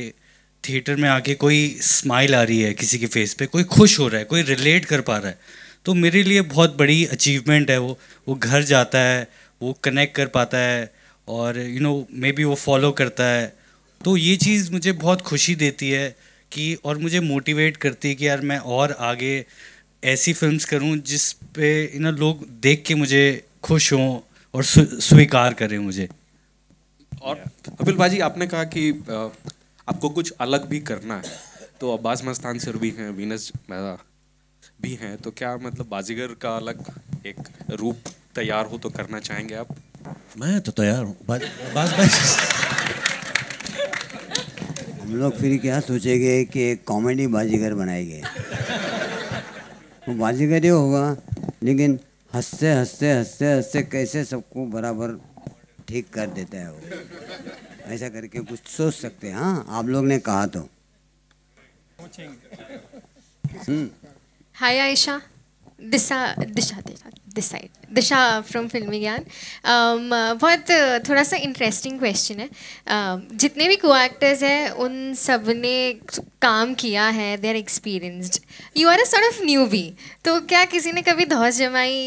थिएटर में आके कोई स्माइल आ रही है किसी के फेस पे, कोई खुश हो रहा है, कोई रिलेट कर पा रहा है, तो मेरे लिए बहुत बड़ी अचीवमेंट है। वो घर जाता है, वो कनेक्ट कर पाता है, और मे बी वो फॉलो करता है, तो ये चीज़ मुझे बहुत खुशी देती है कि, और मुझे मोटिवेट करती है कि यार मैं और आगे ऐसी फिल्म्स करूं जिस पे लोग देख के मुझे खुश हों और स्वीकार करें मुझे। और कपिल बाजी, आपने कहा कि आपको कुछ अलग भी करना है, तो अब्बास मस्तान सर भी हैं, वीनस भी हैं, तो क्या मतलब बाजीगर का अलग एक रूप तैयार हो तो करना चाहेंगे आप? मैं तो तैयार हूँ बाज भाई। हम लोग फिर क्या सोचेंगे कि एक कॉमेडी बाजीगर बनाएंगे, वो बाजीगर ही होगा, लेकिन हंसते हंसते हंसते हंसते कैसे सबको बराबर ठीक कर देता है वो, ऐसा करके कुछ सोच सकते हैं। हाँ, आप लोग ने कहा तो। Hi Aisha, दिशा फ्रॉम फिल्मी ज्ञान। बहुत थोड़ा सा इंटरेस्टिंग क्वेश्चन है। जितने भी को एक्टर्स हैं उन सब ने काम किया है, they are experienced, you are a sort of newbie, तो क्या किसी ने कभी धौस जमाई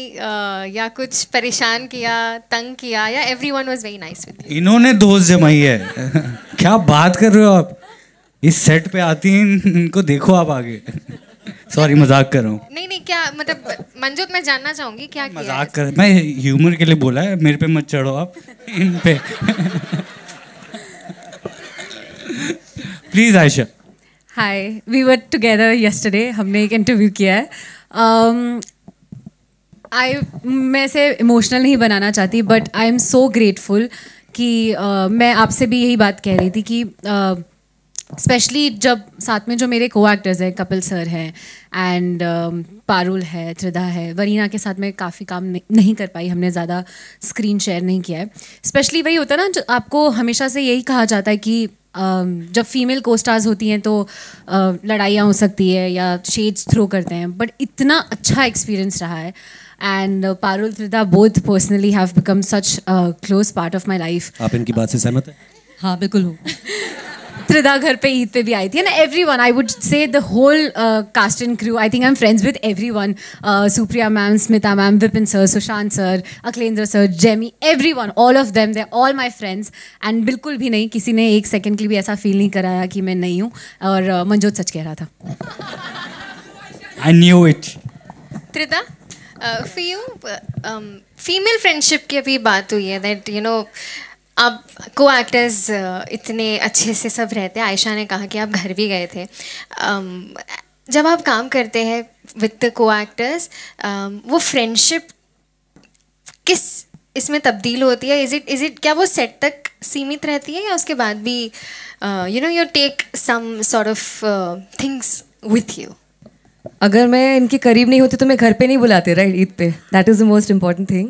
या कुछ परेशान किया, तंग किया, या everyone was very nice with you? इन्होंने दोस्त जमाई है क्या बात कर रहे हो आप? इस सेट पे आती हैं, इनको देखो आप आगे सॉरी मजाक कर रहा हूँ। नहीं क्या मतलब मंजोत, मैं जानना चाहूंगी क्या किया है? मजाक कर, मैं ह्यूमर के लिए बोला है, मेरे पे मत चढ़ो आप इन पे please Ayesha. Hi, we were together yesterday, हमने एक इंटरव्यू किया है। मैं इसे इमोशनल नहीं बनाना चाहती, but I am so grateful कि मैं आपसे भी यही बात कह रही थी कि स्पेशली जब साथ में जो मेरे को एक्टर्स हैं, कपिल सर हैं एंड पारुल है, त्रिधा है, वरीना के साथ मैं काफ़ी काम नहीं कर पाई, हमने ज़्यादा स्क्रीन शेयर नहीं किया है। स्पेशली वही होता है ना, जो आपको हमेशा से यही कहा जाता है कि जब फीमेल को स्टार्स होती हैं तो लड़ाइयाँ हो सकती है या शेड्स थ्रो करते हैं, बट इतना अच्छा एक्सपीरियंस रहा है। And Parul, Tridha both personally have become such close part of my life. आप इनकी बात से सहमत हैं? हाँ बिल्कुल हूँ। त्रिदा घर पे ईद पे भी आई थी ना. Everyone, I would say the whole cast and crew. I think I am friends with everyone. Supriya ma'am, Smita ma'am, Vipin sir, Sushant sir, Akhilendra sir, Jamie, everyone, all of them, they all my friends. And बिल्कुल भी नहीं, किसी ने एक second के लिए भी ऐसा फील नहीं कराया कि मैं नहीं हूँ. और मंजोत सच कह रहा था. I knew it. Tridha, for you female friendship की अभी बात हुई है दैट यू नो आप को एक्टर्स इतने अच्छे से सब रहते हैं. आयशा ने कहा कि आप घर भी गए थे. जब आप काम करते हैं विद द को एक्टर्स, वो फ्रेंडशिप किस इसमें तब्दील होती है? इज इट क्या वो सेट तक सीमित रहती है या उसके बाद भी you know you take some sort of things with you? अगर मैं इनके करीब नहीं होती तो मैं घर पे नहीं बुलाते, राइट, ईद पे. That is the most important thing.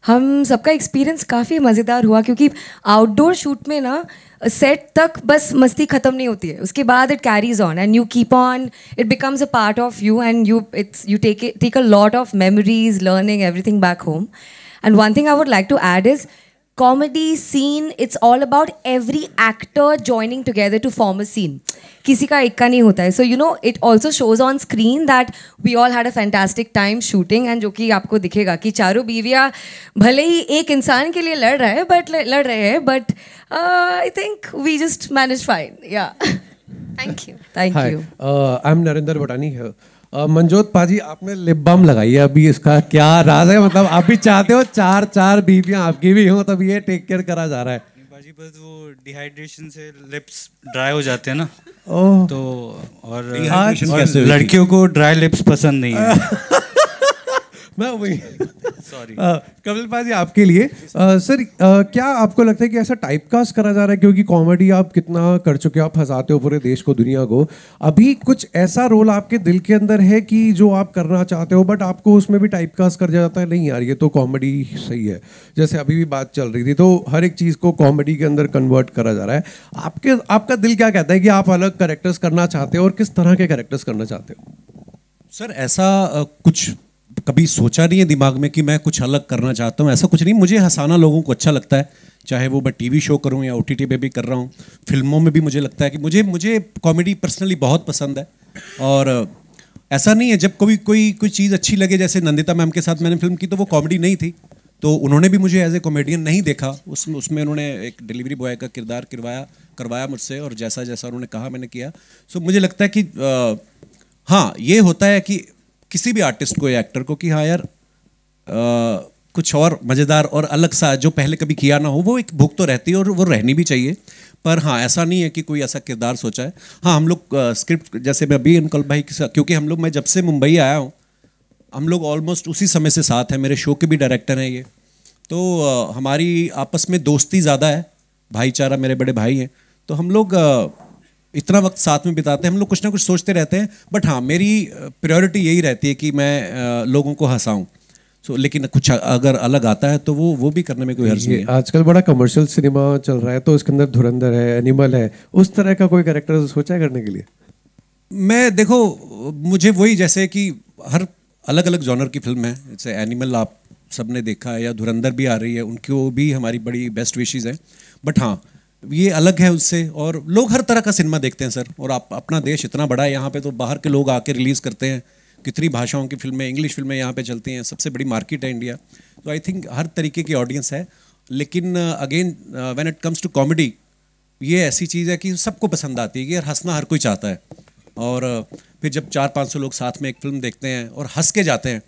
हम सबका एक्सपीरियंस काफ़ी मज़ेदार हुआ क्योंकि आउटडोर शूट में ना सेट तक बस मस्ती ख़त्म नहीं होती है. उसके बाद it carries on and you keep on, it becomes a part of you and you take a lot of memories, learning everything back home. And one thing I would like to add is comedy scene, it's all about every actor joining together to form a scene. किसी का एक का नहीं होता है. So you know it also shows on screen that we all had a fantastic time shooting and जो कि आपको दिखेगा कि चारों बीवियाँ भले ही एक इंसान के लिए लड़ रहे हैं but I think we just managed fine. Yeah. Thank you. Thank Hi. you. I'm Narinder Bhatani here. Manjot पाजी, आपने लिप बाम लगाई है, अभी इसका क्या राज है? मतलब आप भी चाहते हो चार बीवियां आपकी भी हो, तब ये टेक केयर करा जा रहा है? बाजी बस वो डिहाइड्रेशन से लिप्स ड्राई हो जाते हैं ना. ओह. तो और लड़कियों को ड्राई लिप्स पसंद नहीं है. मैं वही सॉरी. कपिल पाजी, आपके लिए सर क्या आपको लगता है कि ऐसा टाइपकास्ट करा जा रहा है? क्योंकि कॉमेडी आप कितना कर चुके हो, आप हंसाते हो पूरे देश को, दुनिया को. अभी कुछ ऐसा रोल आपके दिल के अंदर है कि जो आप करना चाहते हो बट आपको उसमें भी टाइपकास्ट कर जाता है, नहीं यार ये तो कॉमेडी सही है? जैसे अभी भी बात चल रही थी, तो हर एक चीज़ को कॉमेडी के अंदर कन्वर्ट करा जा रहा है. आपका दिल क्या कहता है कि आप अलग कैरेक्टर्स करना चाहते हो और किस तरह के कैरेक्टर्स करना चाहते हो? सर ऐसा कुछ कभी सोचा नहीं है दिमाग में कि मैं कुछ अलग करना चाहता हूँ, ऐसा कुछ नहीं. मुझे हंसाना लोगों को अच्छा लगता है, चाहे वो मैं टीवी शो करूँ या OTT पे भी कर रहा हूँ. फिल्मों में भी मुझे लगता है कि मुझे कॉमेडी पर्सनली बहुत पसंद है. और ऐसा नहीं है जब कोई चीज़ अच्छी लगे, जैसे नंदिता मैम के साथ मैंने फिल्म की तो वो कॉमेडी नहीं थी, तो उन्होंने भी मुझे एज ए कॉमेडियन नहीं देखा. उसमें उन्होंने एक डिलीवरी बॉय का किरदार करवाया मुझसे, और जैसा जैसा उन्होंने कहा मैंने किया. सो मुझे लगता है कि हाँ ये होता है कि किसी भी आर्टिस्ट को या एक्टर को कि हाँ यार कुछ और मज़ेदार और अलग सा जो पहले कभी किया ना हो, वो एक भूख तो रहती है और वो रहनी भी चाहिए. पर हाँ ऐसा नहीं है कि कोई ऐसा किरदार सोचा है. हाँ हम लोग स्क्रिप्ट, जैसे मैं अभी अंकल भाई के साथ, क्योंकि हम लोग, मैं जब से मुंबई आया हूँ हम लोग ऑलमोस्ट उसी समय से साथ हैं. मेरे शो के भी डायरेक्टर हैं ये, तो हमारी आपस में दोस्ती ज़्यादा है, भाईचारा, मेरे बड़े भाई हैं, तो हम लोग इतना वक्त साथ में बिताते हैं. हम लोग कुछ ना कुछ सोचते रहते हैं. बट हाँ मेरी प्रायोरिटी यही रहती है कि मैं लोगों को हंसाऊं. लेकिन कुछ अगर अलग आता है तो वो भी करने में कोई हर्ज नहीं है. आजकल बड़ा कमर्शियल सिनेमा चल रहा है, तो इसके अंदर धुरंधर है, एनिमल है, उस तरह का कोई कैरेक्टर सोचा है करने के लिए? मैं देखो, मुझे वही, जैसे कि हर अलग अलग जॉनर की फिल्म है, जैसे एनिमल आप सबने देखा है या धुरंधर भी आ रही है, उनको भी हमारी बड़ी बेस्ट विशेज़ है. बट हाँ ये अलग है उससे, और लोग हर तरह का सिनेमा देखते हैं सर. और आप, अपना देश इतना बड़ा है, यहाँ पे तो बाहर के लोग आके रिलीज़ करते हैं, कितनी भाषाओं की फिल्में, इंग्लिश फिल्में यहाँ पे चलती हैं, सबसे बड़ी मार्केट है इंडिया. तो आई थिंक हर तरीके की ऑडियंस है. लेकिन again when it comes to comedy, ये ऐसी चीज़ है कि सबको पसंद आती है कि यार हंसना हर कोई चाहता है. और फिर जब 400-500 लोग साथ में एक फिल्म देखते हैं और हंस के जाते हैं,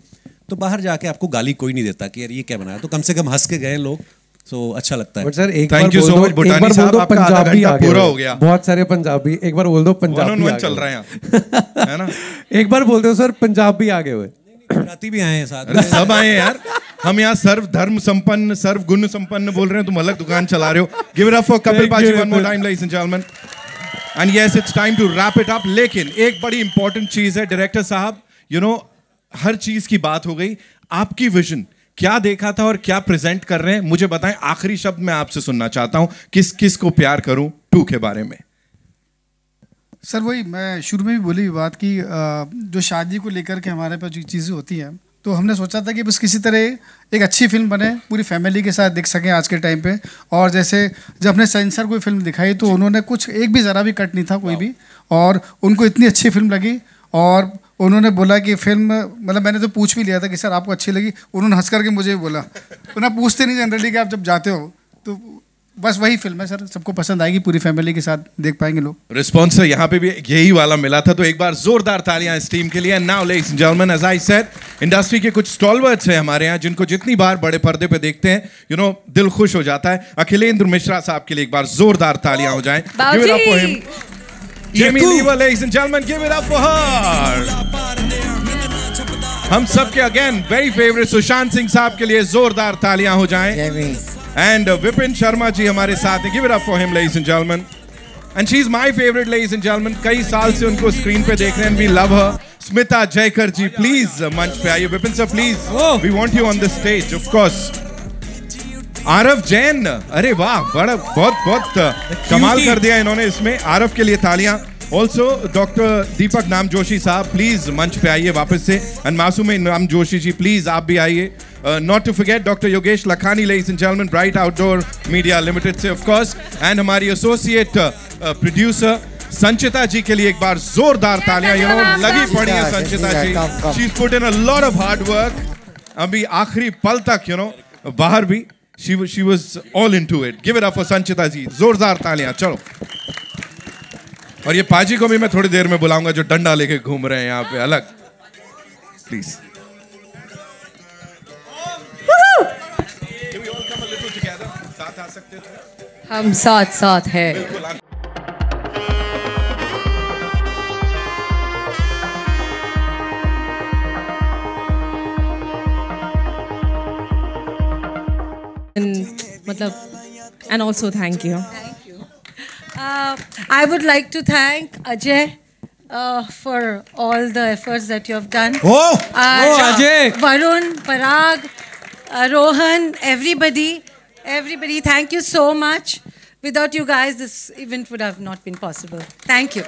तो बाहर जाके आपको गाली कोई नहीं देता कि यार ये क्या बनाया, तो कम से कम हंस के गए लोग, तो अच्छा लगता है. बट सर एक बार बोल दो पंजाबी आ पूरा हो गया. बहुत सारे पंजाबी, एक बार बोल दो पंजाबी चल रहे हैं है ना. एक बार बोल दो सर पंजाबी आ गए हुए, गुजराती भी आए हैं साथ. सब आए हैं यार. हम यहाँ सर्व धर्म संपन्न, सर्व गुण संपन्न बोल रहे हैं, तुम अलग दुकान चला रहे हो. Give it up for Kapil paaji one more time ladies and gentleman. And yes it's time to wrap it up. लेकिन एक बड़ी इंपॉर्टेंट चीज है डायरेक्टर साहब, यू नो हर चीज की बात हो गई, आपकी विजन क्या देखा था और क्या प्रेजेंट कर रहे हैं, मुझे बताएं. आखिरी शब्द मैं आपसे सुनना चाहता हूं, किस किस को प्यार करूं 2 के बारे में. सर वही मैं शुरू में भी बोली बात कि जो शादी को लेकर के हमारे पास जो चीज़ें होती हैं तो हमने सोचा था कि बस किसी तरह एक अच्छी फिल्म बने, पूरी फैमिली के साथ देख सकें आज के टाइम पे। और जैसे जब हमने सेंसर कोई फिल्म दिखाई तो उन्होंने कुछ एक भी ज़रा भी कट नहीं था कोई भी, और उनको इतनी अच्छी फिल्म लगी। और उन्होंने बोला कि फिल्म, मतलब मैंने तो पूछ भी लिया था कि सर आपको अच्छी लगी, उन्होंने हंस करके मुझे बोला, उन्हें पूछते नहीं जनरली कि आप जब जाते हो। तो बस वही फिल्म है सर, सबको पसंद आएगी, पूरी फैमिली के साथ देख पाएंगे लोग। रिस्पॉन्स यहाँ पे भी यही वाला मिला था, तो एक बार जोरदार तालियां इस टीम के लिए। Now ladies and gentleman, as I said, industry के कुछ स्टॉलवर्ड्स हैं हमारे यहाँ जिनको जितनी बार बड़े पर्दे पे देखते हैं दिल खुश हो जाता है। अखिलेंद्र मिश्रा साहब के लिए एक बार जोरदार तालियां हो जाएं। Give it up for him. Jamie Lever, ladies and gentlemen, give it up for her. हम सबके again very favourite Sushant Singh साहब के लिए जोरदार तालियां हो जाएं। एंड विपिन शर्मा जी हमारे साथ हैं। Give it up for him ladies and gentleman. And she is my favourite ladies and gentleman, कई साल से उनको स्क्रीन पे देख रहे हैं, we love her. Smita Jaykar ji please मंच पे आइए। Vipin sir please, we want you on the stage of course. Aarav Jain, अरे वाह, बड़ा बहुत कमाल कर दिया इन्होंने इसमें। आरव के लिए तालियां। ऑल्सो डॉक्टर दीपक नाम जोशी साहब प्लीज मंच पे आइए वापस से। एंड मासूम नाम जोशी जी प्लीज आप भी आइए। Not to forget doctor Yogesh Lakhani, ladies and gentlemen, Bright Outdoor Media Limited से ऑफ कोर्स। एंड हमारी एसोसिएट प्रोड्यूसर संचिता जी के लिए एक बार जोरदार तालियां। लगी पड़ी है Sanchita ji, she is put in a lot of hard work. अभी आखिरी पल तक बाहर भी she was all into it. Give it up for संचिता जी, जोरदार तालियां। चलो, और ये पाजी को भी मैं थोड़ी देर में बुलाऊंगा जो डंडा लेके घूम रहे हैं यहाँ पे अलग, प्लीज। साथ आ सकते थे हम, साथ है। And also thank you. I would like to thank Ajay for all the efforts that you have done. Ajay! Varun, Parag, Rohan, everybody, thank you so much. Without you guys, this event would have not been possible. Thank you.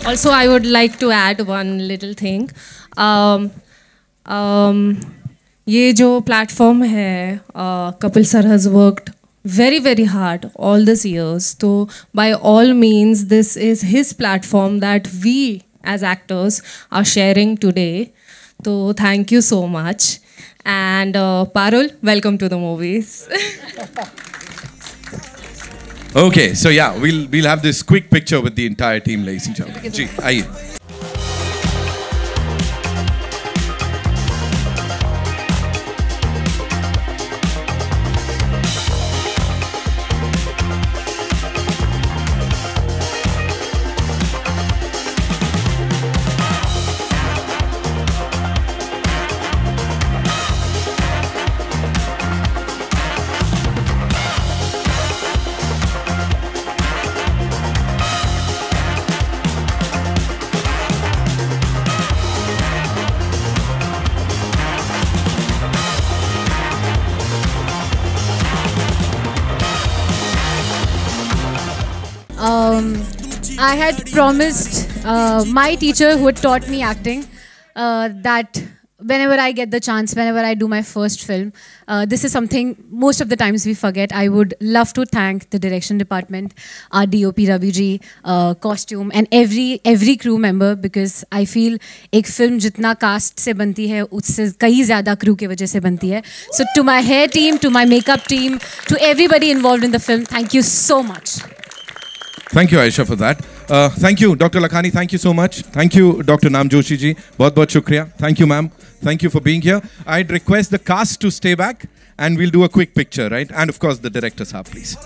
Also, I would like to add one little thing. ये जो platform है, Kapil sir has worked very hard all these years. So by all means, this is his platform that we as actors are sharing today. So thank you so much. And Parul, welcome to the movies. Okay, so yeah, we'll have this quick picture with the entire team, ladies and gentlemen. जी आइए। I had promised my teacher who had taught me acting that whenever I get the chance, whenever I do my first film, this is something most of the times we forget. I would love to thank the direction department, our DOP Ravi ji, costume, and every crew member, because I feel एक film जितना cast से बनती है उससे कई ज़्यादा crew के वजह से बनती है. So to my hair team, to my makeup team, to everybody involved in the film, thank you so much. Thank you, Aisha, for that. Thank you, Dr. Lakhani. Thank you so much. Thank you, Dr. Naam Joshi ji. बहुत shukriya. Thank you, ma'am. Thank you for being here. I'd request the cast to stay back and we'll do a quick picture, right? And of course, the director sir, please.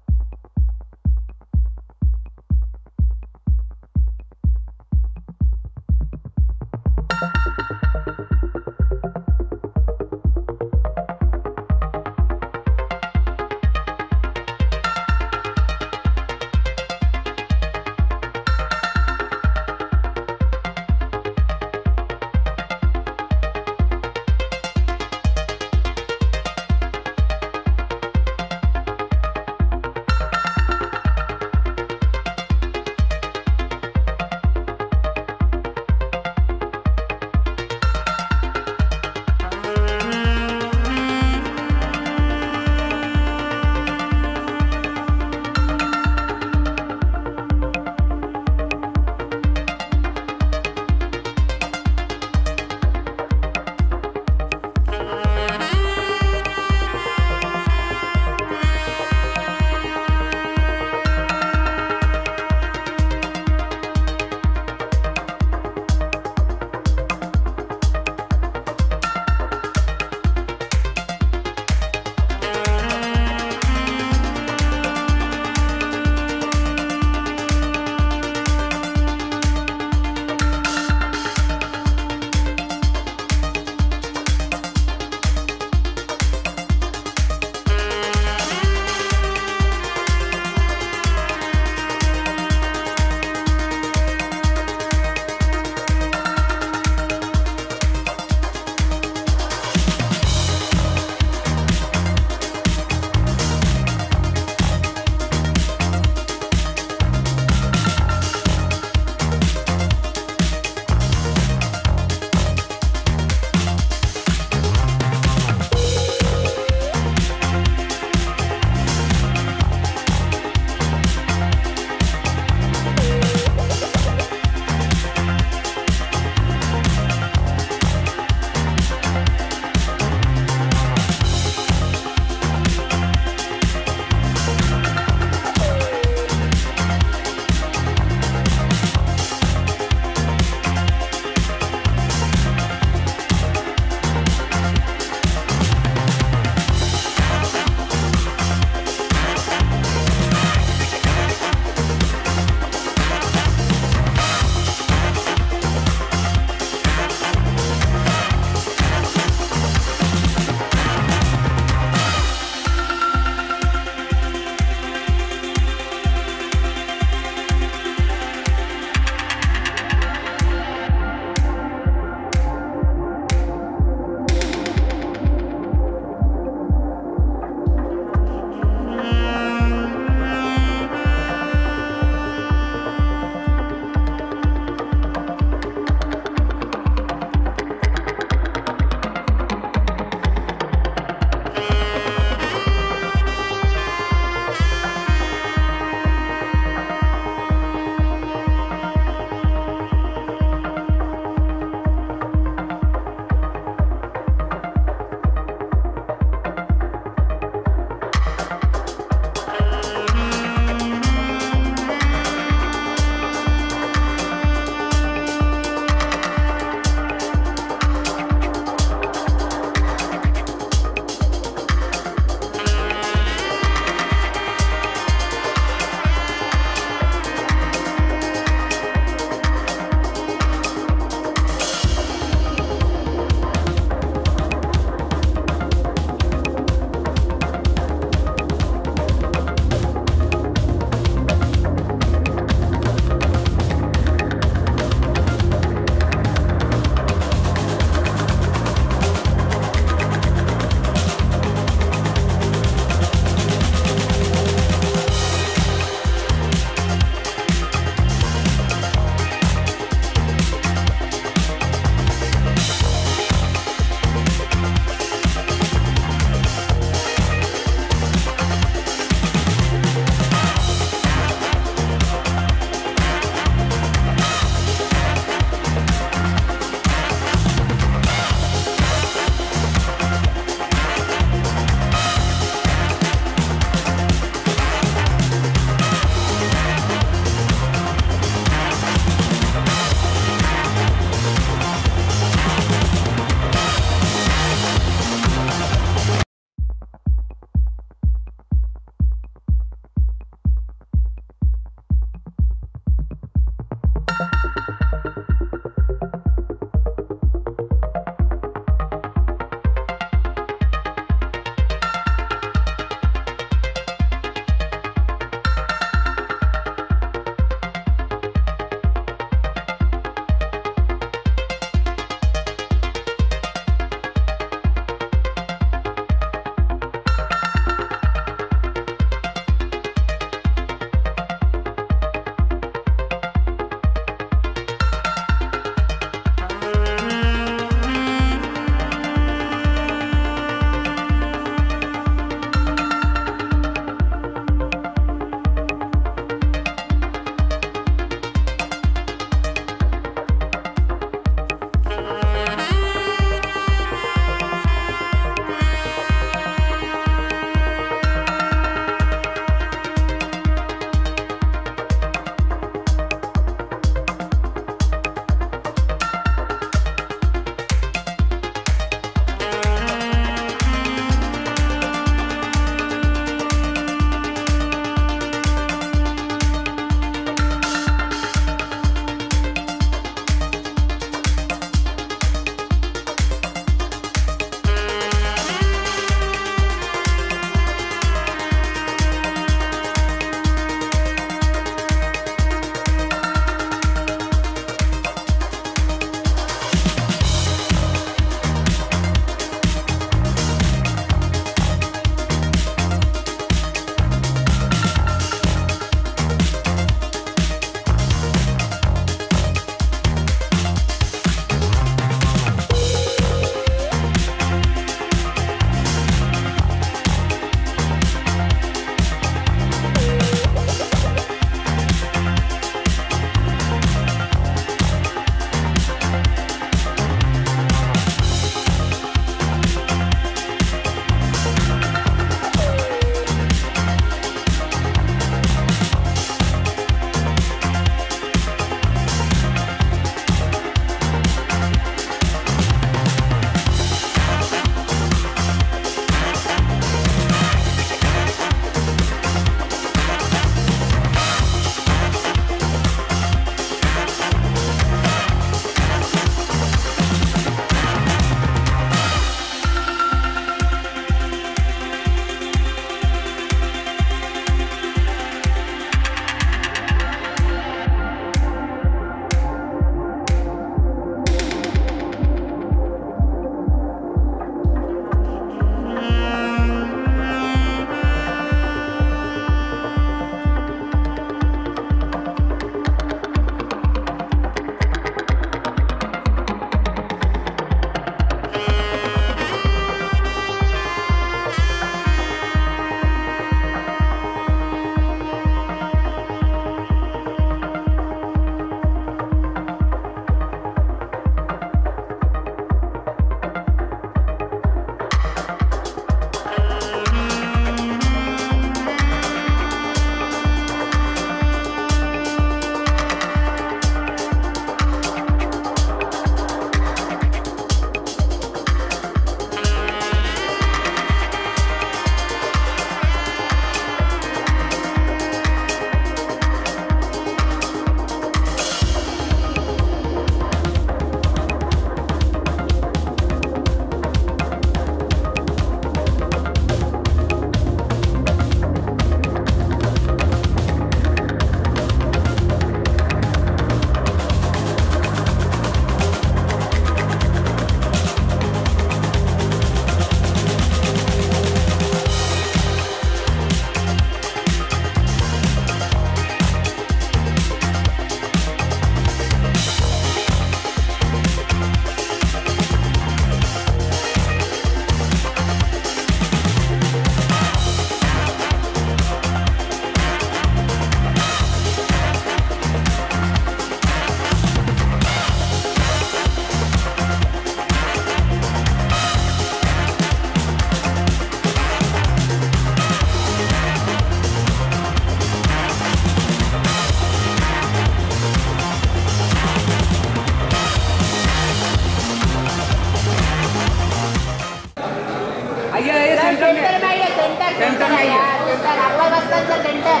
Centre आइए, centre आपका बस sir centre.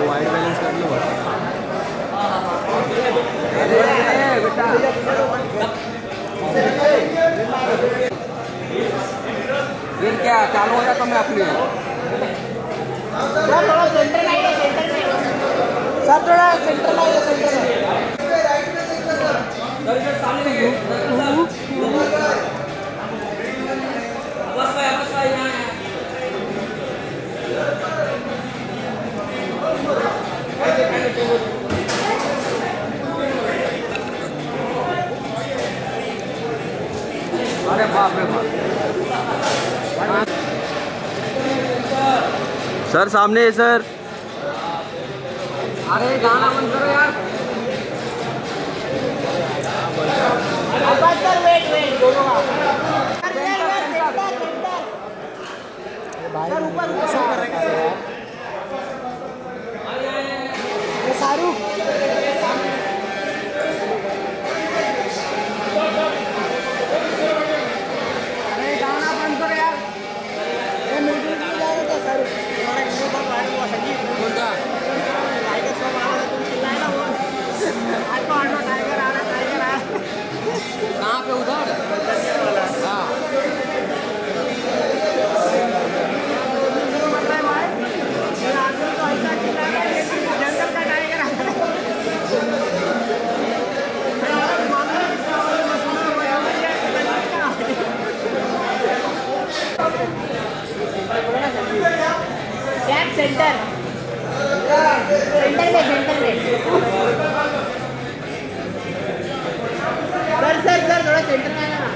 White balance कर लो फिर क्या चालू हो जाता मैं अपनी सर थोड़ा सेंटर में आइए, सेंटर में सर, थोड़ा सेंटर में आइए, सेंटर में सर, इधर सामने अरे बाप रे बाप सर, सामने है सर। अरे गाना बंद करो यार। सर वेट दोनों सर ऊपर शाहरुख कहाँ पे उधर? हाँ सेंटर में सर थोड़ा सेंटर में आना ना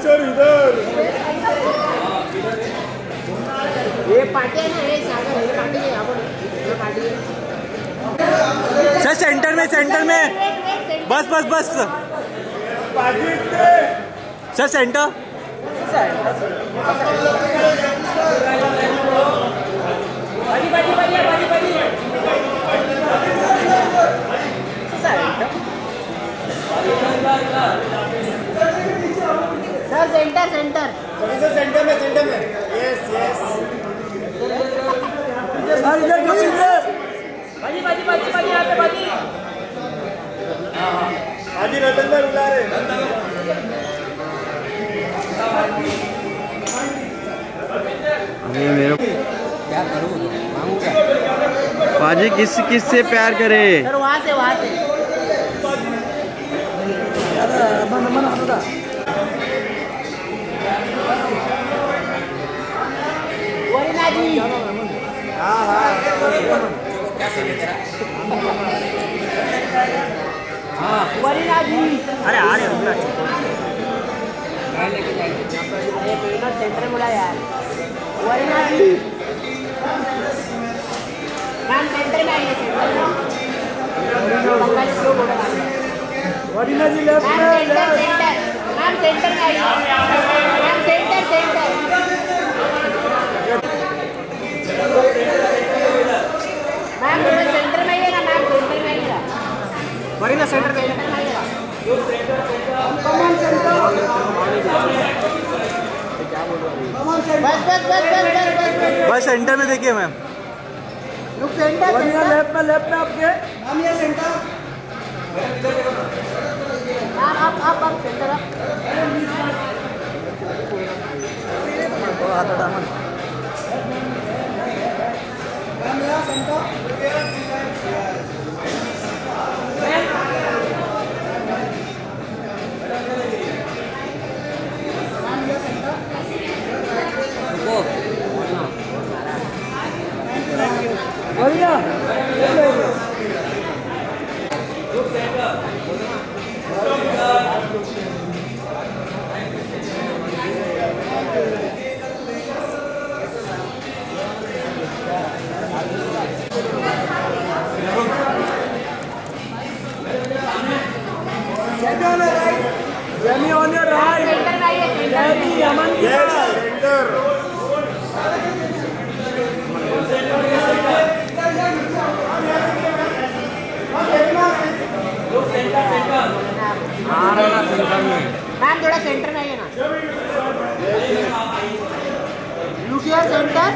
सर इधर ये पार्टी है ना, ये सागर है, पार्टी है यहाँ पर, पार्टी है सर। सेंटर में बस सर, सेंटर सर सेंटर में यस सर, इधर बाजी यहाँ पे बाजी हाजी रतन भाई बुला रहे। अरे मेरे क्या करूँ, मांगू क्या? पाजी किस से प्यार करे? सर वहाँ से मन आता वरीना जी। वरीना जी, अरे आ रहे हो सेंटर बोला यार। वरीना जी मैम सेंटर में आइए, वरीना जी लेफ्ट में, मैम सेंटर में आइए, मैम सेंटर मैम सेंटर में आइए ना, मैम सेंटर में आइएगा, वरीना सेंटर में आइएगा, बस सेंटर में देखिए मैम। लेफ्ट में आपके मैम, ये सेंटर आप centre Remy on your right. Remy, Aman. Yes, center. Look center. Ma'am थोड़ा सेंटर में आइए ना। Look your centre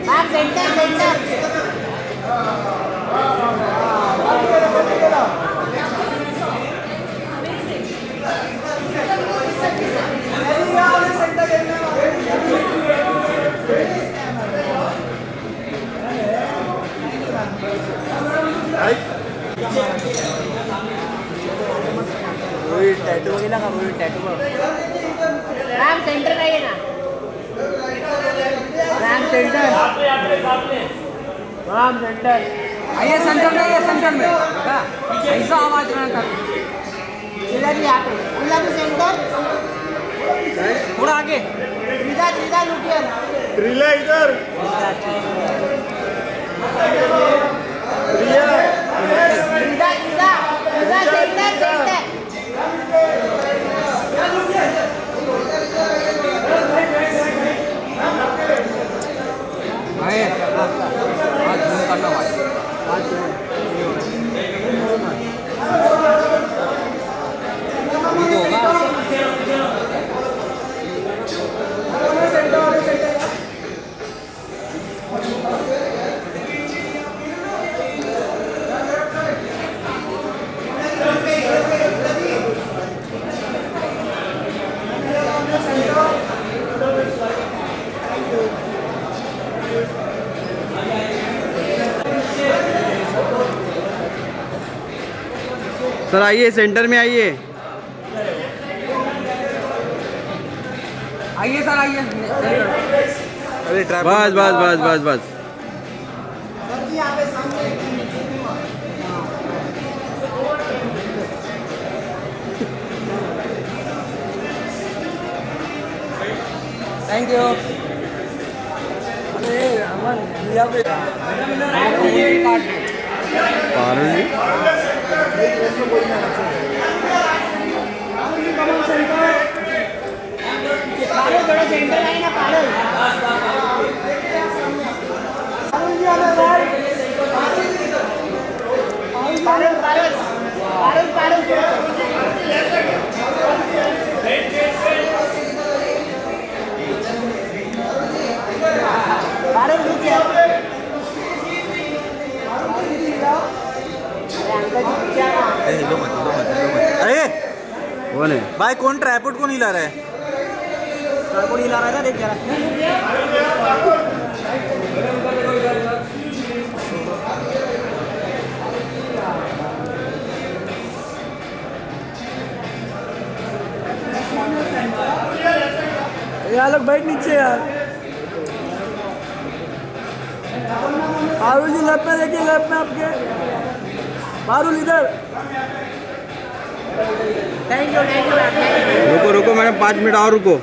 ma'am, centre centre. Tattoo वगैरह का टैटू मैम सेंटर में आइए ना। मैम सेंटर, मैम सेंटर आइए सेंटर में, आइए सेंटर में। ऐसा आवाज ना कर। इधर ही आते, इधर भी सेंटर, थोड़ा आगे। इधर इधर लुकियर, रिले इधर। इधर इधर इधर सेंटर सेंटर। सर आइए सेंटर में आइए। आइए सर आइए। बस बस बस बस बस। Thank you. थोड़ा सेंटर आए ना पारुल। पारुल पारुल पारुल पारुल पारुल रुकिए। अरे कौन है भाई? कौन ट्राइपॉड को नहीं ला रहा है? ट्राइपॉड हिला रहा था, देख जरा। यार लोग बैठ नीचे यार। पारुल जी लेफ्ट में देखिए, लेफ्ट में आपके। पारुल इधर। Thank you thank you. रुको रुको मैडम, 5 मिनट और रुको।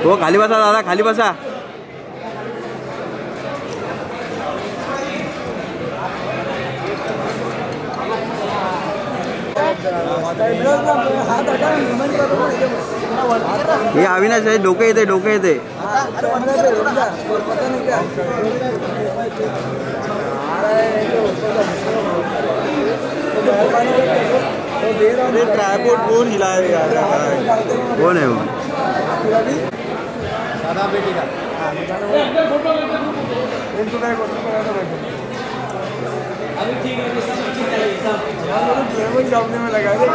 वो खाली बसा दादा, खाली बसा। ये अविनाश आहे, डोके येते डोके येते। ट्राइपॉड कौन हिलाएगा? कौन है वो? सादा बेटी का। अभी ठीक है, सब ठीक है, सब जॉब में लगा दे।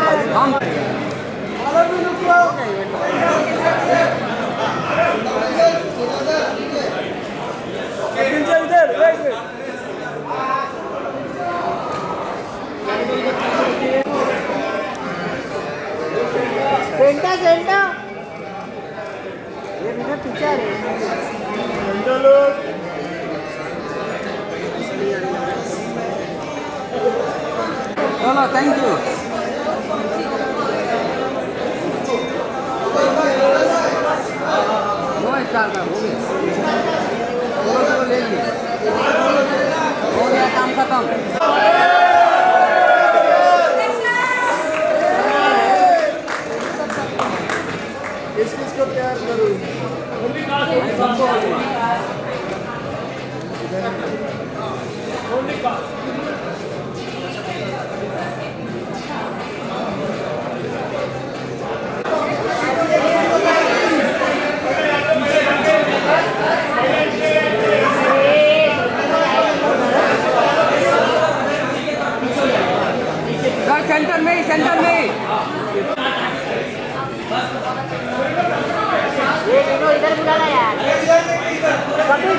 सेंटर सेंटर ये मेरा टीचर है। चलो थैंक यू। नो स्टार का हो गया। ले लीजिए।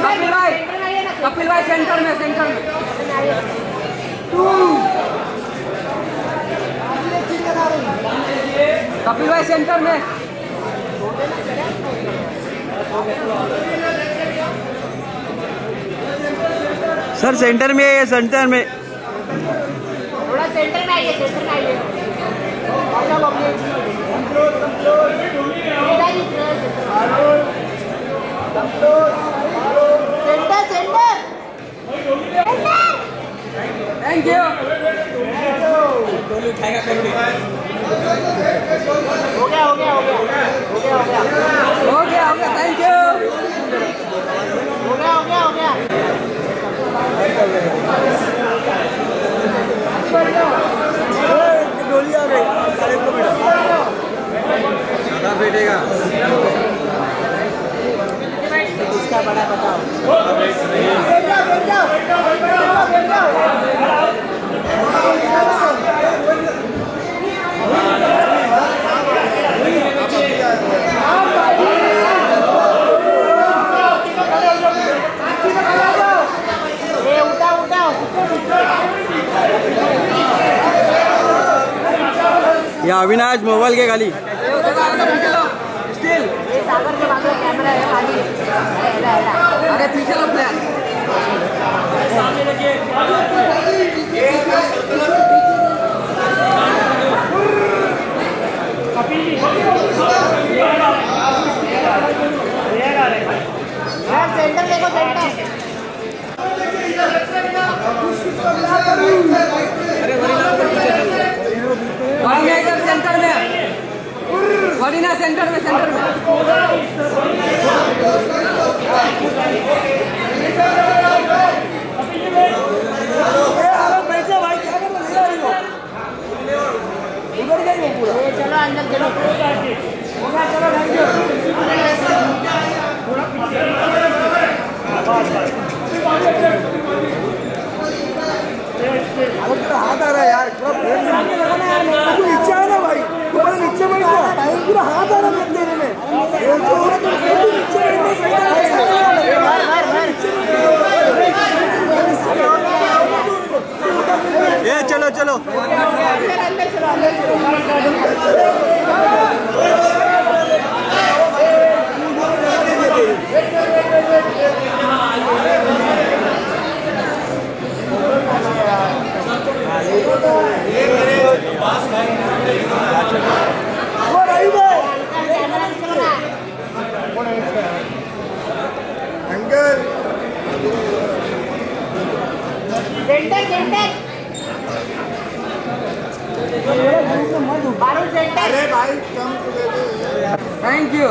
कपिल भाई सेंटर में कपिल भाई सेंटर में। सर सेंटर में है, सेंटर में। थोड़ा सेंटर में आइए, सेंटर में आइए। Thank you. हो गया थैंक यू। हो गया। डोली आ गई, ज़्यादा बैठेगा। इसका बड़ा बताओ। या अविनाश मोबाइल के खाली। स्टिल सागर के बाद कैमरा है खाली। अरे पीछे लो प्लान। सामने लगे। कपिल जी सेंटर देखो, सेंटर। सेंटर में वरीना, सेंटर में बैठे भाई, क्या कर रहे हो? उधर गई पूरा। चलो अंदर चलो। चलो थैंक यू। हाथ आ रहा है यार, इच्छा है ना भाई, तुम्हारा नीचे बैठना, पूरा हाथ आ रहा है देने में। ये चलो चलो। अरे भाई कम थैंक यू।